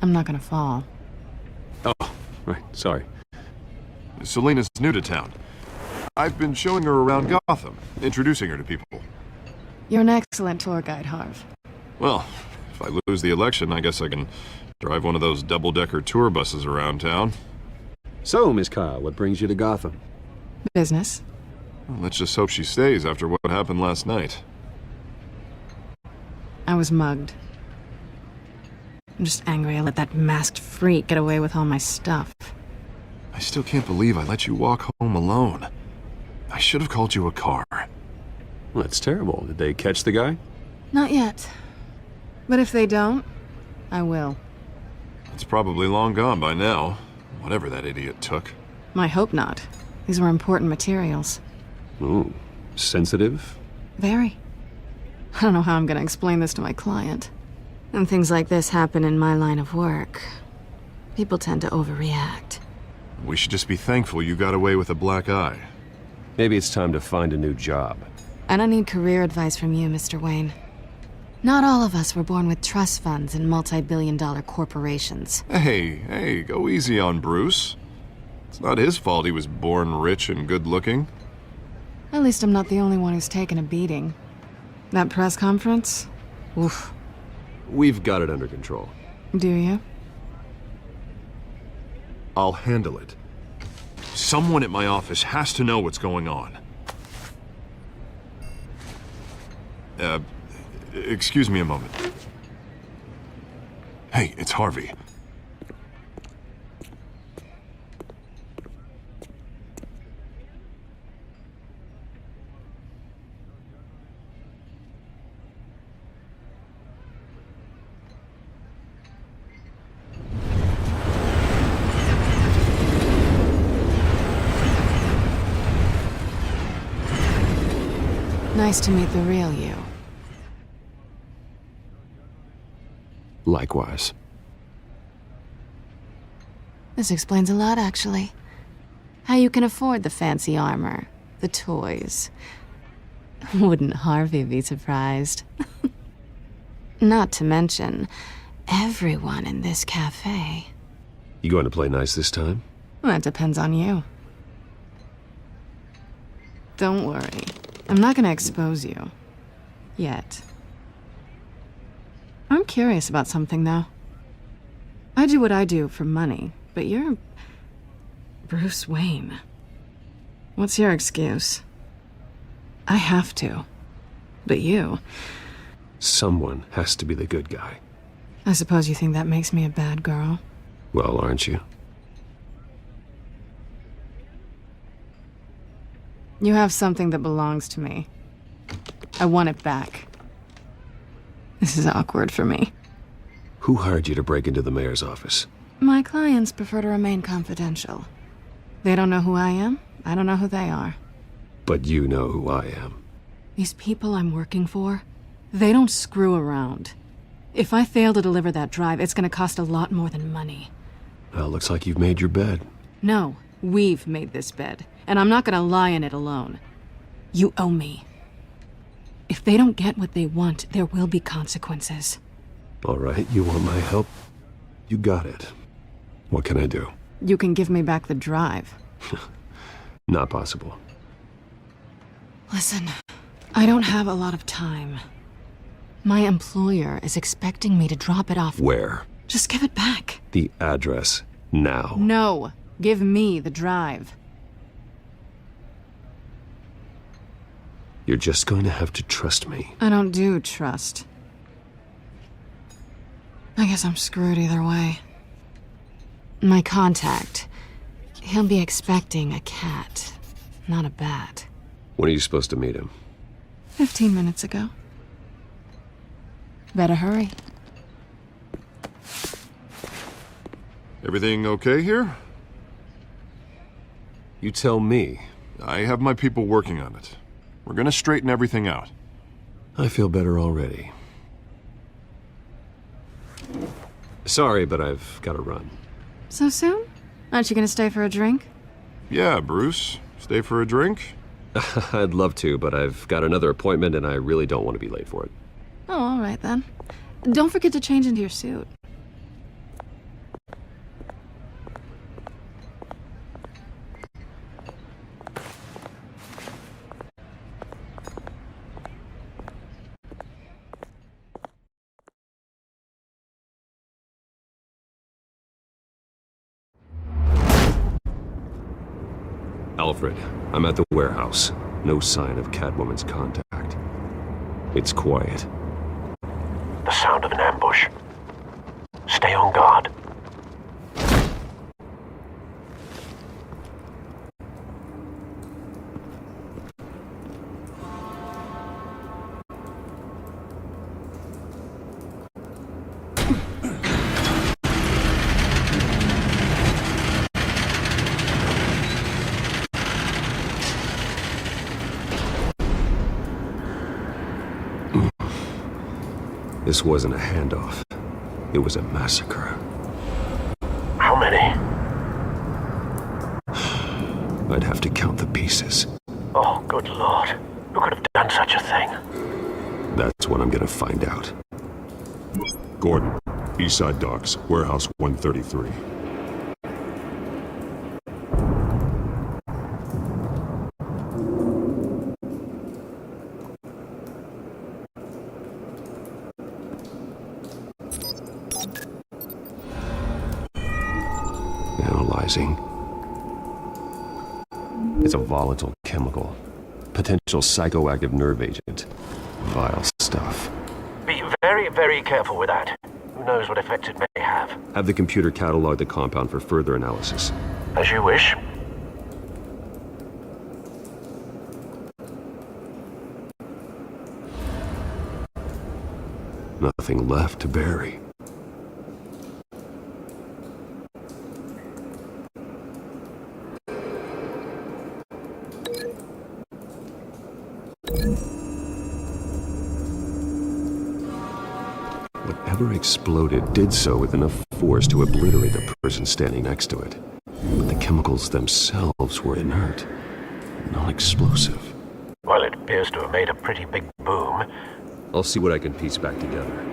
I'm not gonna fall. Oh, right, sorry. Selina's new to town. I've been showing her around Gotham, introducing her to people. You're an excellent tour guide, Harv. Well, if I lose the election, I guess I can drive one of those double-decker tour buses around town. So, Miss Kyle, what brings you to Gotham? Business. Well, let's just hope she stays after what happened last night. I was mugged. I'm just angry I let that masked freak get away with all my stuff. I still can't believe I let you walk home alone. I should have called you a car. Well, that's terrible. Did they catch the guy? Not yet. But if they don't, I will. It's probably long gone by now, whatever that idiot took. I hope not. These were important materials. Ooh, sensitive? Very. I don't know how I'm gonna explain this to my client. And things like this happen in my line of work. People tend to overreact. We should just be thankful you got away with a black eye. Maybe it's time to find a new job. I don't need career advice from you, Mr. Wayne. Not all of us were born with trust funds and multi-billion-dollar corporations. Hey, go easy on Bruce. It's not his fault he was born rich and good-looking. At least I'm not the only one who's taken a beating. That press conference? Oof. We've got it under control. Do you? I'll handle it. Someone at my office has to know what's going on. Excuse me a moment. Hey, it's Harvey. Nice to meet the real you. Likewise. This explains a lot, actually. How you can afford the fancy armor, the toys. Wouldn't Harvey be surprised? Not to mention, everyone in this cafe. You going to play nice this time? Well, that depends on you. Don't worry. I'm not gonna expose you. Yet. I'm curious about something, though. I do what I do for money, but you're Bruce Wayne. What's your excuse? I have to. But you... Someone has to be the good guy. I suppose you think that makes me a bad girl? Well, aren't you? You have something that belongs to me. I want it back. This is awkward for me. Who hired you to break into the mayor's office? My clients prefer to remain confidential. They don't know who I am. I don't know who they are. But you know who I am. These people I'm working for, they don't screw around. If I fail to deliver that drive, it's gonna cost a lot more than money. Well, looks like you've made your bed. No, we've made this bed, and I'm not gonna lie in it alone. You owe me. If they don't get what they want, there will be consequences. All right, you want my help? You got it. What can I do? You can give me back the drive. Not possible. Listen, I don't have a lot of time. My employer is expecting me to drop it off. Where? Just give it back. The address, now. No, give me the drive. You're just going to have to trust me. I don't do trust. I guess I'm screwed either way. My contact, he'll be expecting a cat, not a bat. When are you supposed to meet him? 15 minutes ago. Better hurry. Everything okay here? You tell me. I have my people working on it. We're gonna straighten everything out. I feel better already. Sorry, but I've got to run. So soon? Aren't you gonna stay for a drink? Yeah, Bruce. Stay for a drink? I'd love to, but I've got another appointment and I really don't want to be late for it. Oh, all right then. Don't forget to change into your suit. Alfred, I'm at the warehouse. No sign of Catwoman's contact. It's quiet. The sound of an ambush. Stay on guard. This wasn't a handoff. It was a massacre. How many? I'd have to count the pieces. Oh, good lord. Who could have done such a thing? That's what I'm gonna find out. Gordon, Eastside Docks, Warehouse 133. Analyzing. It's a volatile chemical. Potential psychoactive nerve agent. Vile stuff. Be very, very careful with that. Who knows what effect it may have. Have the computer catalog the compound for further analysis. As you wish. Nothing left to bury. Whatever exploded did so with enough force to obliterate the person standing next to it. But the chemicals themselves were inert, non-explosive. Well, it appears to have made a pretty big boom. I'll see what I can piece back together.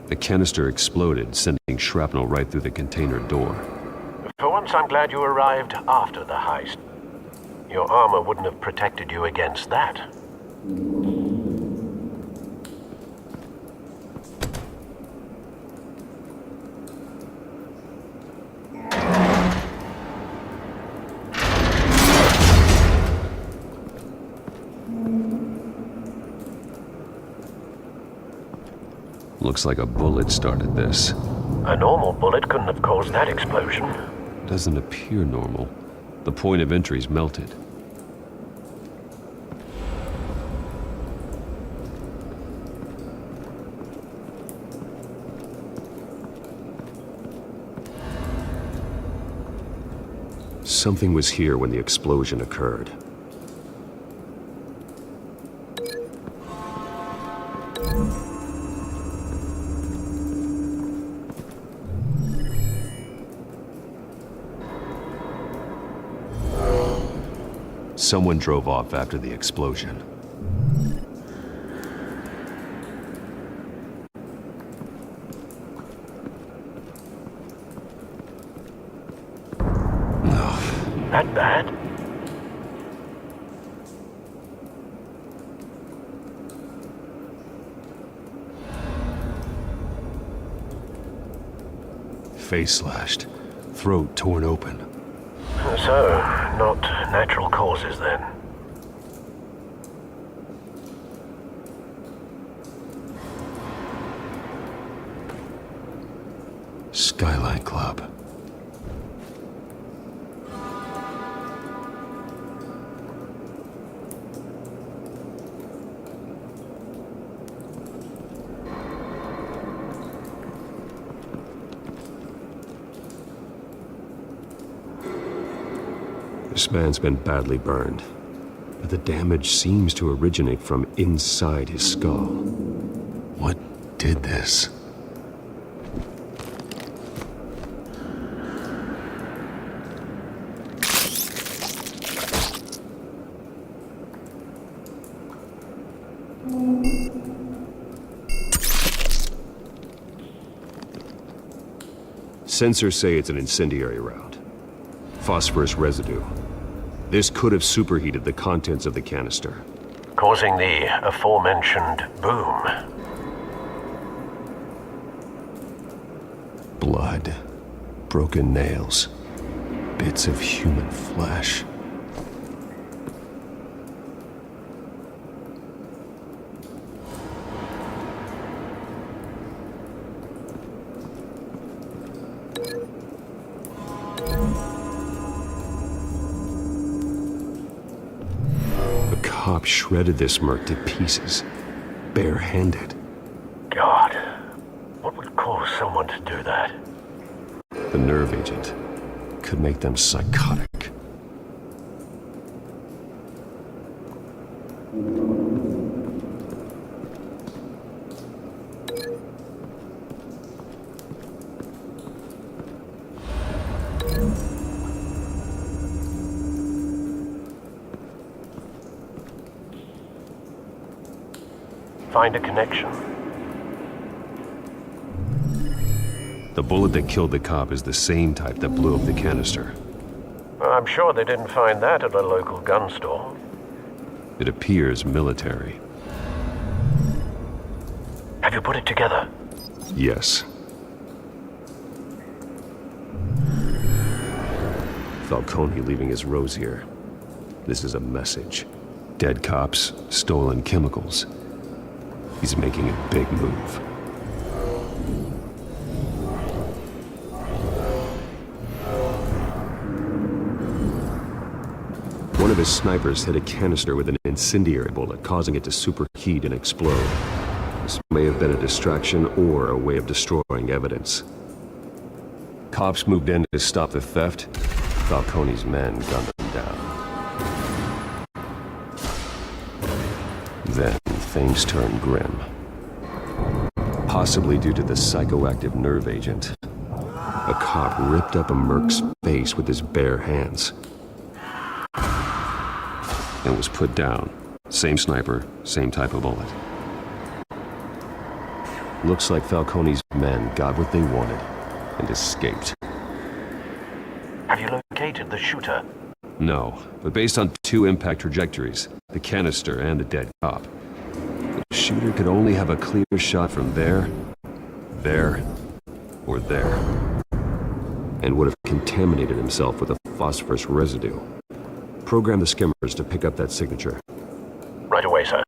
The canister exploded, sending shrapnel right through the container door. For once, I'm glad you arrived after the heist. Your armor wouldn't have protected you against that. Looks like a bullet started this. A normal bullet couldn't have caused that explosion. Doesn't appear normal. The point of entry's melted. Something was here when the explosion occurred. Someone drove off after the explosion. That bad? Face slashed, throat torn open. So, not natural causes then. Skyline Club. This man's been badly burned, but the damage seems to originate from inside his skull. What did this? Sensors say it's an incendiary round. Phosphorus residue. This could have superheated the contents of the canister, causing the aforementioned boom. Blood, broken nails, bits of human flesh. Cop shredded this merc to pieces, bare-handed. God, what would cause someone to do that? The nerve agent could make them psychotic. Find a connection. The bullet that killed the cop is the same type that blew up the canister. I'm sure they didn't find that at a local gun store. It appears military. Have you put it together? Yes. Falcone leaving his rose here. This is a message. Dead cops, stolen chemicals. He's making a big move. One of his snipers hit a canister with an incendiary bullet, causing it to superheat and explode. This may have been a distraction or a way of destroying evidence. Cops moved in to stop the theft, Falcone's men gunned them down. Then things turned grim. Possibly due to the psychoactive nerve agent. A cop ripped up a merc's face with his bare hands. And was put down. Same sniper, same type of bullet. Looks like Falcone's men got what they wanted and escaped. Have you located the shooter? No, but based on 2 impact trajectories, the canister and the dead cop, the shooter could only have a clear shot from there, or there, and would have contaminated himself with a phosphorus residue. Program the skimmers to pick up that signature. Right away, sir.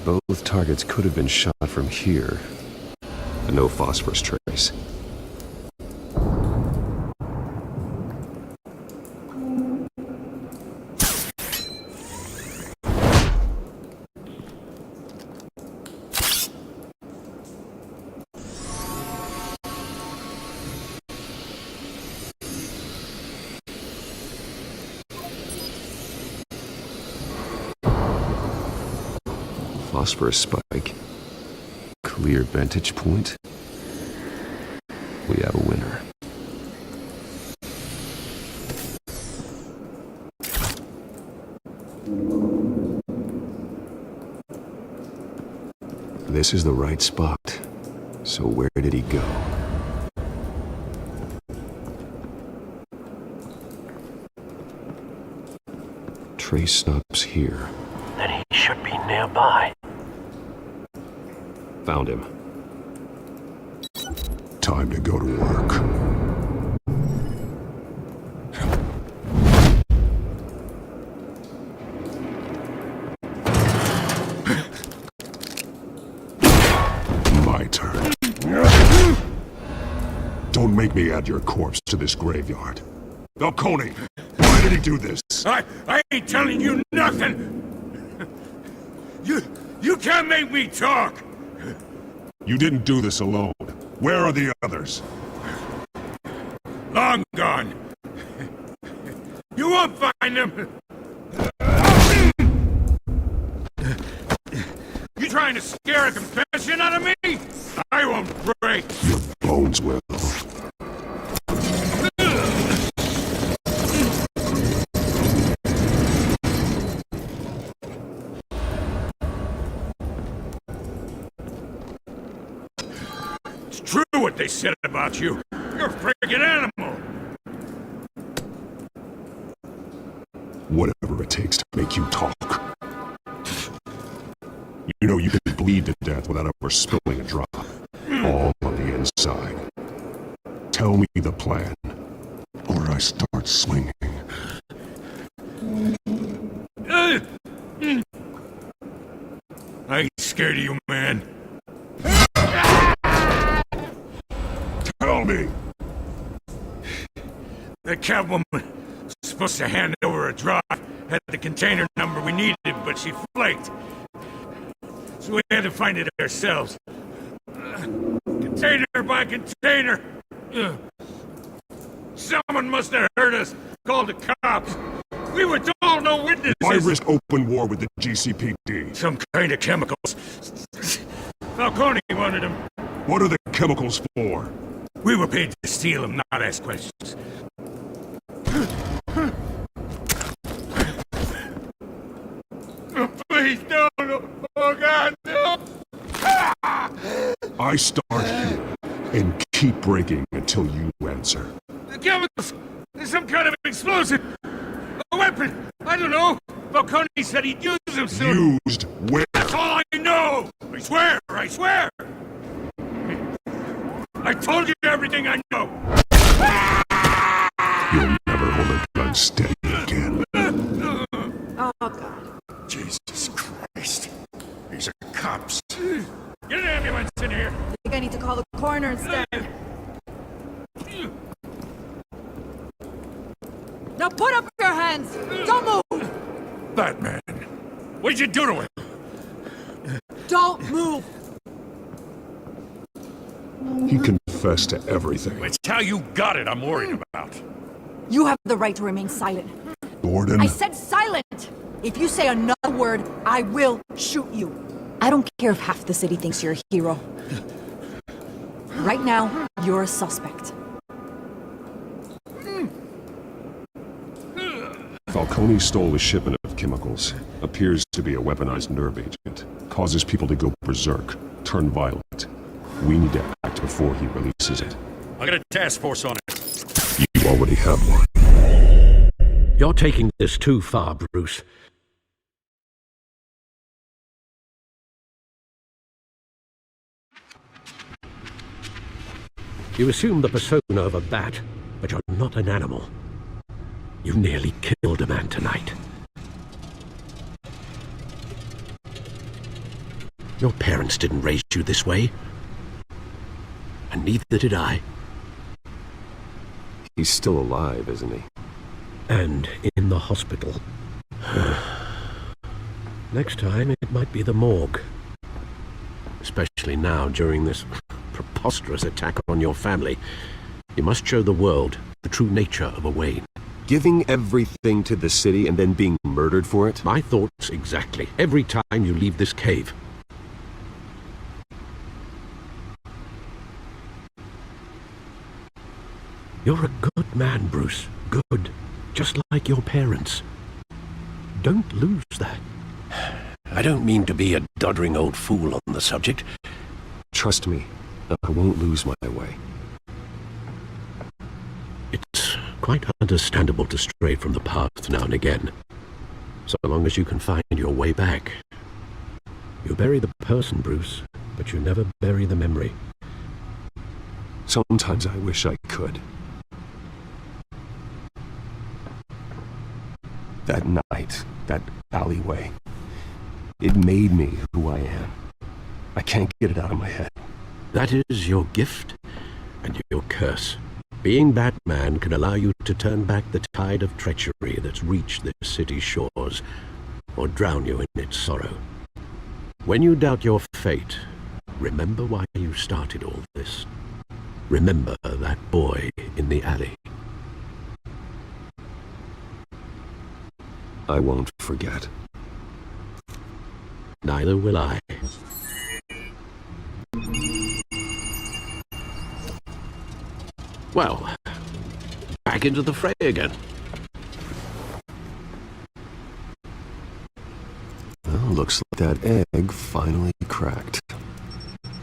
Both targets could have been shot from here. No phosphorus trace. Phosphorus spike. Clear vantage point. We have a winner. This is the right spot. So where did he go? Trace stops here. Then he should be nearby. Found him. Time to go to work. My turn. Don't make me add your corpse to this graveyard. Falcone, why did he do this? I ain't telling you nothing! You can't make me talk! You didn't do this alone. Where are the others? Long gone. You won't find them! You trying to scare a confession out of me? I won't break! Your bones will. True what they said about you. You're a friggin' animal. Whatever it takes to make you talk. You know you can bleed to death without ever spilling a drop. All on the inside. Tell me the plan, or I start swinging. I ain't scared of you, man. Tell me! The Catwoman was supposed to hand over a drive. Had the container number we needed, but she flaked. So we had to find it ourselves. Container by container. Someone must have heard us. Called the cops. We were told no witnesses. Why risk open war with the GCPD? Some kind of chemicals. Falcone wanted them. What are the chemicals for? We were paid to steal them, not ask questions. Oh, please, no. Oh, God, no. I start here and keep breaking until you answer. The chemicals! There's some kind of explosive! A weapon! I don't know! Falcone said he'd use them soon! Used where? That's all I know! I swear! I swear! I told you everything I know! You'll never hold a gun steady again. Oh, God. Jesus Christ! These are cops! Get an ambulance in here! I think I need to call the coroner instead. Now put up your hands! Don't move! Batman, what'd you do to him? Don't move! He confessed to everything. It's how you got it I'm worried about. You have the right to remain silent. Gordon? I said silent! If you say another word, I will shoot you. I don't care if half the city thinks you're a hero. Right now, you're a suspect. Falcone stole a shipment of chemicals. Appears to be a weaponized nerve agent. Causes people to go berserk, turn violent. We need to act before he releases it. I got a task force on it. You already have one. You're taking this too far, Bruce. You assume the persona of a bat, but you're not an animal. You nearly killed a man tonight. Your parents didn't raise you this way. And neither did I. He's still alive, isn't he? And in the hospital. Next time, it might be the morgue. Especially now, during this preposterous attack on your family. You must show the world the true nature of a Wayne. Giving everything to the city and then being murdered for it? My thoughts exactly. Every time you leave this cave. You're a good man, Bruce. Good. Just like your parents. Don't lose that. I don't mean to be a doddering old fool on the subject. Trust me, I won't lose my way. It's quite understandable to stray from the path now and again, so long as you can find your way back. You bury the person, Bruce, but you never bury the memory. Sometimes I wish I could. That night, that alleyway, it made me who I am. I can't get it out of my head. That is your gift and your curse. Being Batman can allow you to turn back the tide of treachery that's reached this city's shores, or drown you in its sorrow. When you doubt your fate, remember why you started all this. Remember that boy in the alley. I won't forget. Neither will I. Well, back into the fray again. Well, looks like that egg finally cracked.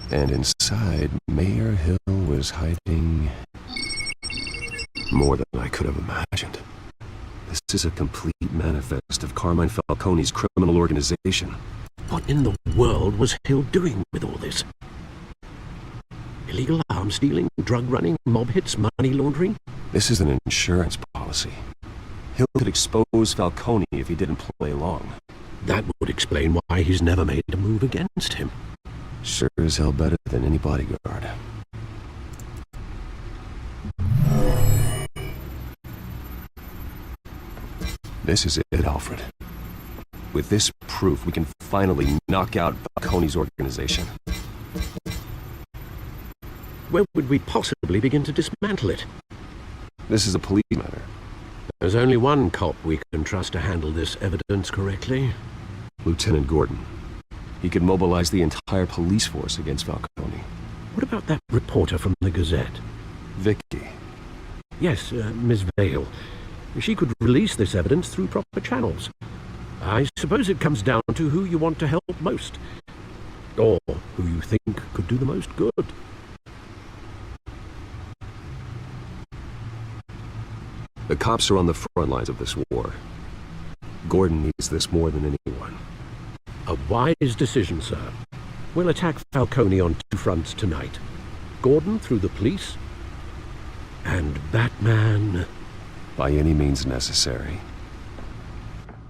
And inside, Mayor Hill was hiding more than I could have imagined. This is a complete manifest of Carmine Falcone's criminal organization. What in the world was Hill doing with all this? Illegal arms dealing, drug running, mob hits, money laundering? This is an insurance policy. Hill could expose Falcone if he didn't play along. That would explain why he's never made a move against him. Sure as hell better than any bodyguard. This is it, Alfred. With this proof, we can finally knock out Falcone's organization. Where would we possibly begin to dismantle it? This is a police matter. There's only one cop we can trust to handle this evidence correctly. Lieutenant Gordon. He could mobilize the entire police force against Falcone. What about that reporter from the Gazette? Vicky. Yes, Miss Vale. She could release this evidence through proper channels. I suppose it comes down to who you want to help most. Or who you think could do the most good. The cops are on the front lines of this war. Gordon needs this more than anyone. A wise decision, sir. We'll attack Falcone on two fronts tonight. Gordon through the police, and Batman... by any means necessary.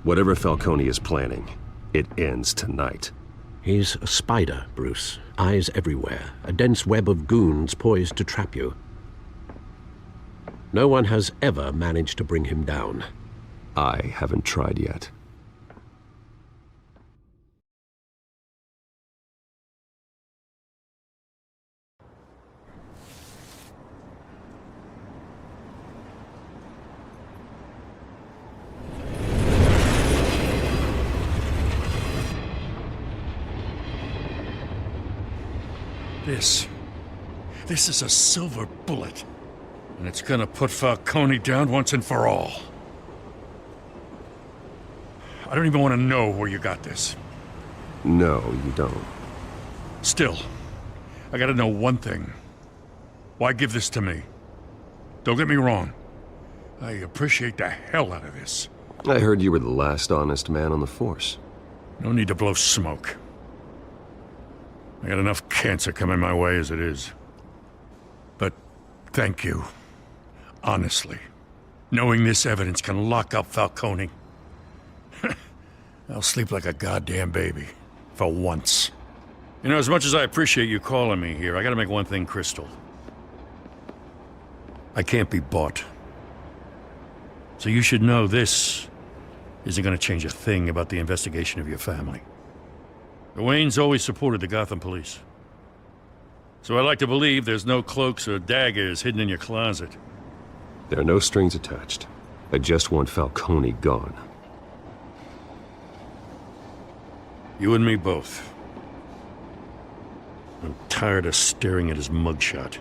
Whatever Falcone is planning, it ends tonight. He's a spider, Bruce. Eyes everywhere. A dense web of goons poised to trap you. No one has ever managed to bring him down. I haven't tried yet. This is a silver bullet. And it's gonna put Falcone down once and for all. I don't even want to know where you got this. No, you don't. Still, I gotta know one thing. Why give this to me? Don't get me wrong. I appreciate the hell out of this. I heard you were the last honest man on the force. No need to blow smoke. I got enough cancer coming my way as it is. But thank you. Honestly. Knowing this evidence can lock up Falcone. I'll sleep like a goddamn baby. For once. You know, as much as I appreciate you calling me here, I gotta make one thing crystal. I can't be bought. So you should know this isn't gonna change a thing about the investigation of your family. The Waynes always supported the Gotham police. So I like to believe there's no cloaks or daggers hidden in your closet. There are no strings attached. I just want Falcone gone. You and me both. I'm tired of staring at his mugshot.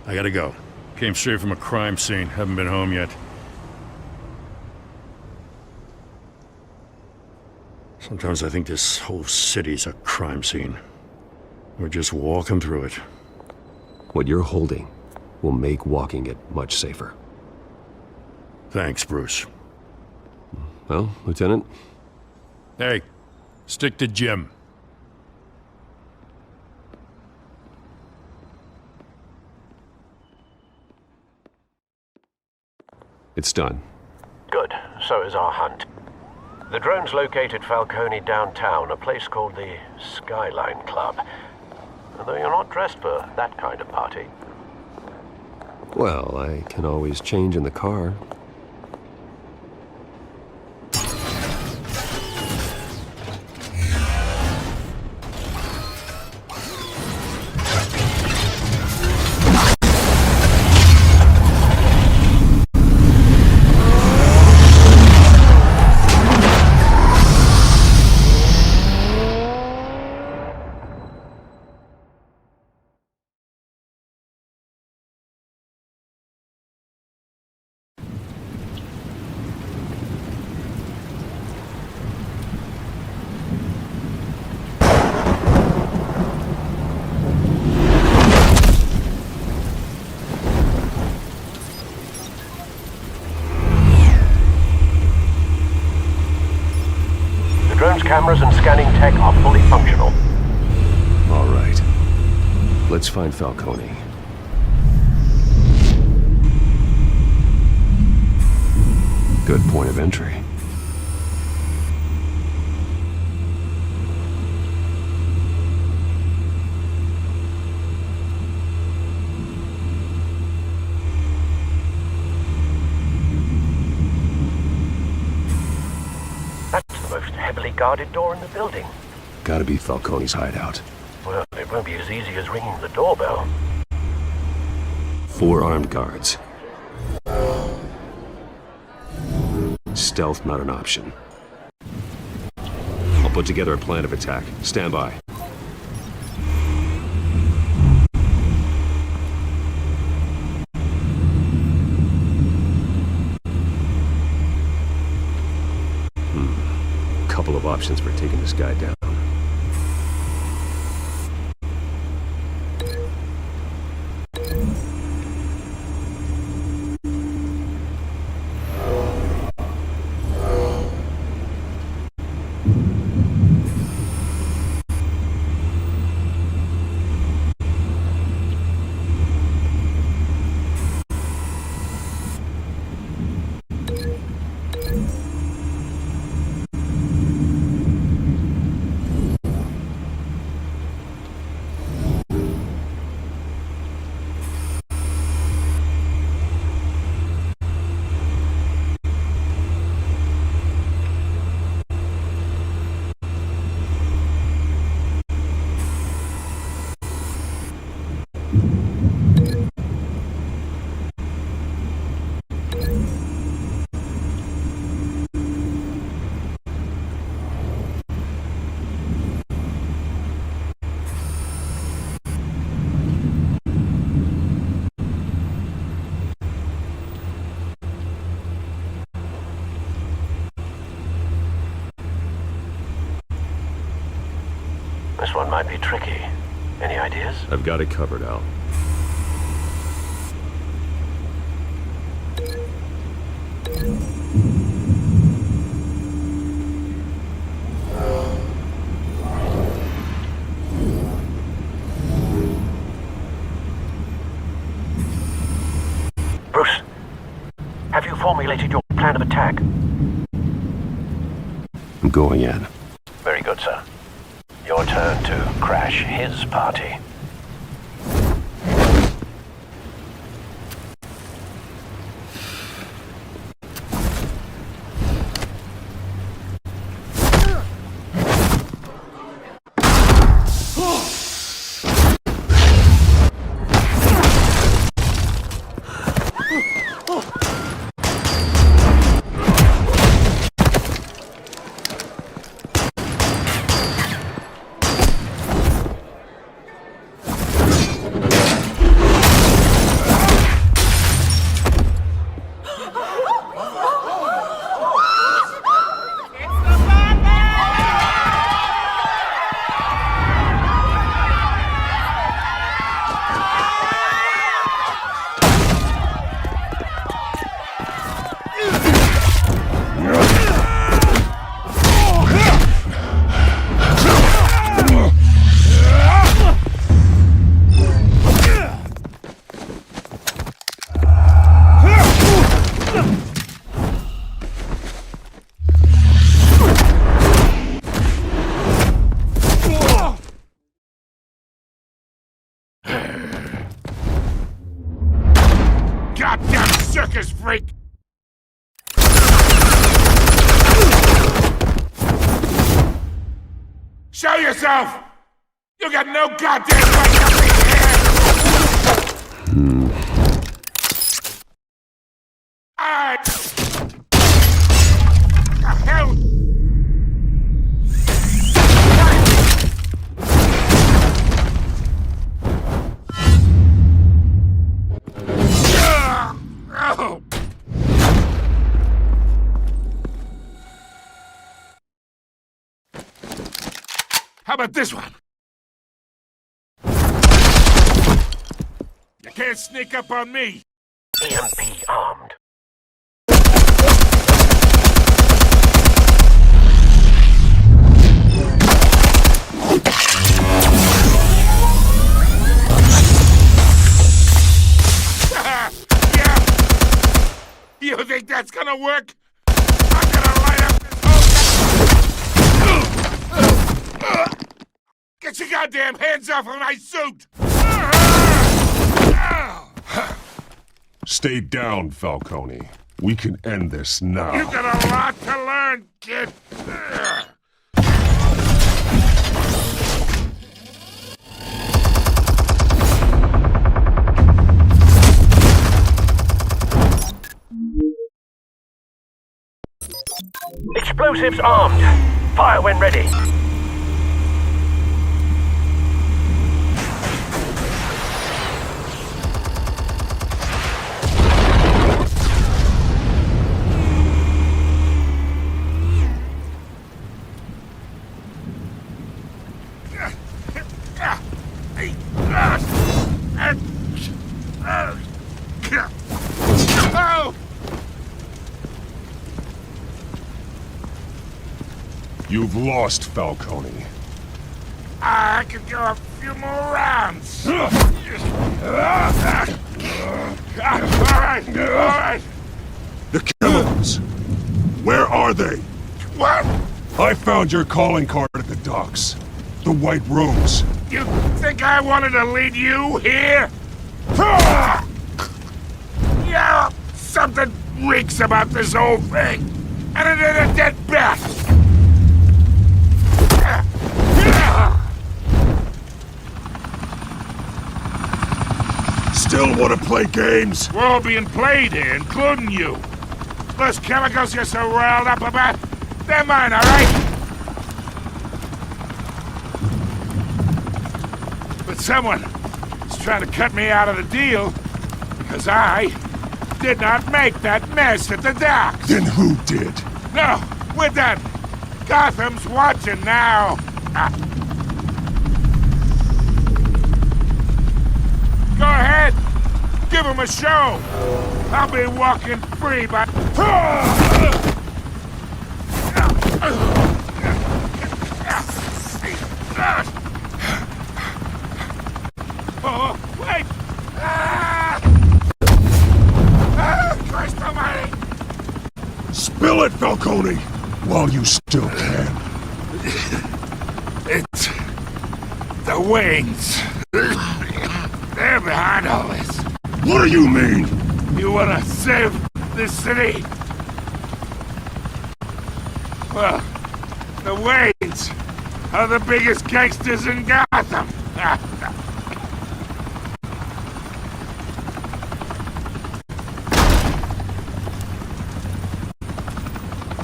I gotta go. Came straight from a crime scene. Haven't been home yet. Sometimes I think this whole city's a crime scene. We're just walking through it. What you're holding will make walking it much safer. Thanks, Bruce. Well, Lieutenant? Hey, stick to Jim. It's done. Good. So is our hunt. The drones located Falcone downtown, a place called the Skyline Club. Although you're not dressed for that kind of party. Well, I can always change in the car. Cameras and scanning tech are fully functional. All right. Let's find Falcone. Good point of entry. That's the most heavily guarded door in the building. Gotta be Falcone's hideout. Well, it won't be as easy as ringing the doorbell. 4 armed guards. Stealth not an option. I'll put together a plan of attack. Stand by. Couple of options for taking this guy down. This one might be tricky. Any ideas? I've got it covered, Al. Bruce, have you formulated your plan of attack? I'm going in. Very good, sir. Your turn to crash his party. Goddamn circus freak! Show yourself! You got no goddamn right to be here! Alright! The hell? Oh. How about this one? You can't sneak up on me. EMP armed. You think that's gonna work? I'm gonna light up this whole... Get your goddamn hands off of my suit! Stay down, Falcone. We can end this now. You got a lot to learn, kid. Explosives armed. Fire when ready. You've lost, Falcone. I could go a few more rounds. All right. The chemicals. Where are they? What? I found your calling card at the docks. The White Rose. You think I wanted to lead you here? Yeah, something reeks about this whole thing. And it ain't a dead bat. Still want to play games? We're all being played here, including you. Those chemicals you're so riled up about, they're mine, all right? But someone is trying to cut me out of the deal because I did not make that mess at the docks. Then who did? No, we're done. Gotham's watching now. give him a show! I'll be walking free by... Oh, wait! Christ almighty! Spill it, Falcone, while you still can. It's... the Waynes. They're behind all this. What do you mean? You wanna save this city? Well, the Waynes are the biggest gangsters in Gotham.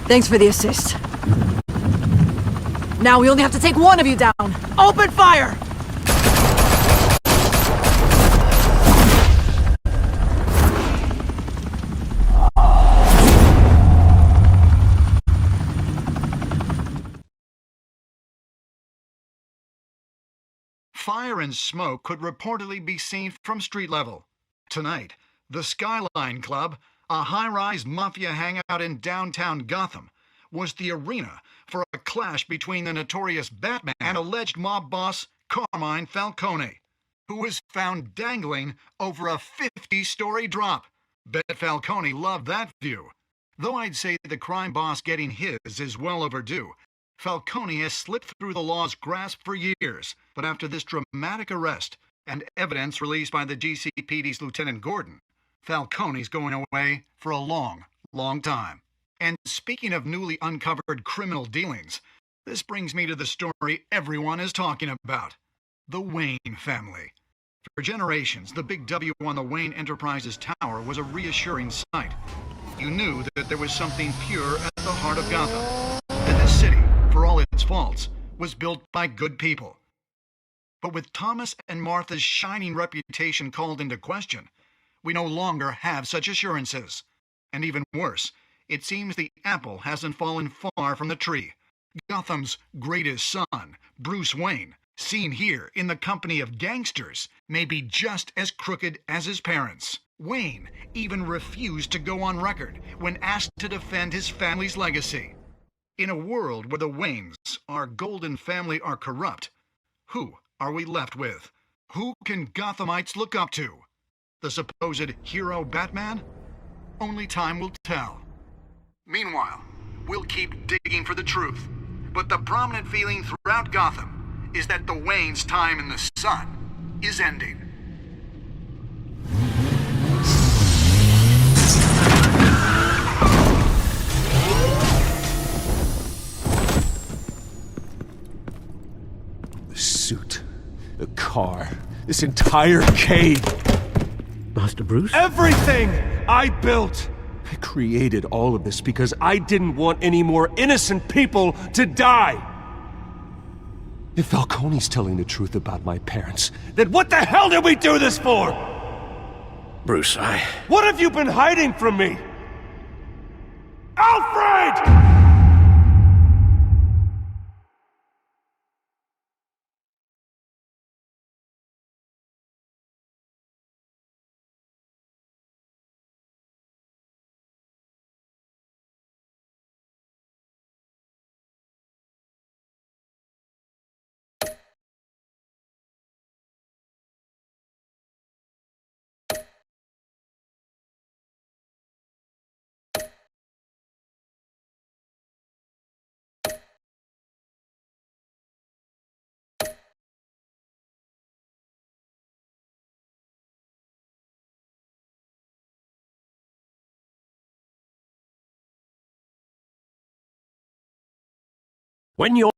Thanks for the assist. Now we only have to take one of you down. Open fire! Fire and smoke could reportedly be seen from street level. Tonight, the Skyline Club, a high-rise mafia hangout in downtown Gotham, was the arena for a clash between the notorious Batman and alleged mob boss Carmine Falcone, who was found dangling over a 50-story drop. Bet Falcone loved that view. Though I'd say the crime boss getting his is well overdue, Falcone has slipped through the law's grasp for years, but after this dramatic arrest and evidence released by the GCPD's Lieutenant Gordon, Falcone's going away for a long, long time. And speaking of newly uncovered criminal dealings, this brings me to the story everyone is talking about: the Wayne family. For generations, the big W on the Wayne Enterprises Tower was a reassuring sight. You knew that there was something pure at the heart of Gotham, that this city, for all its faults, was built by good people. But with Thomas and Martha's shining reputation called into question, we no longer have such assurances. And even worse, it seems the apple hasn't fallen far from the tree. Gotham's greatest son, Bruce Wayne, seen here in the company of gangsters, may be just as crooked as his parents. Wayne even refused to go on record when asked to defend his family's legacy. In a world where the Waynes, our golden family, are corrupt, who are we left with? Who can Gothamites look up to? The supposed hero Batman? Only time will tell. Meanwhile, we'll keep digging for the truth. But the prominent feeling throughout Gotham is that the Waynes' time in the sun is ending. The suit, the car, this entire cave. Master Bruce? Everything I built! I created all of this because I didn't want any more innocent people to die! If Falcone's telling the truth about my parents, then what the hell did we do this for? Bruce, What have you been hiding from me? Alfred! when you're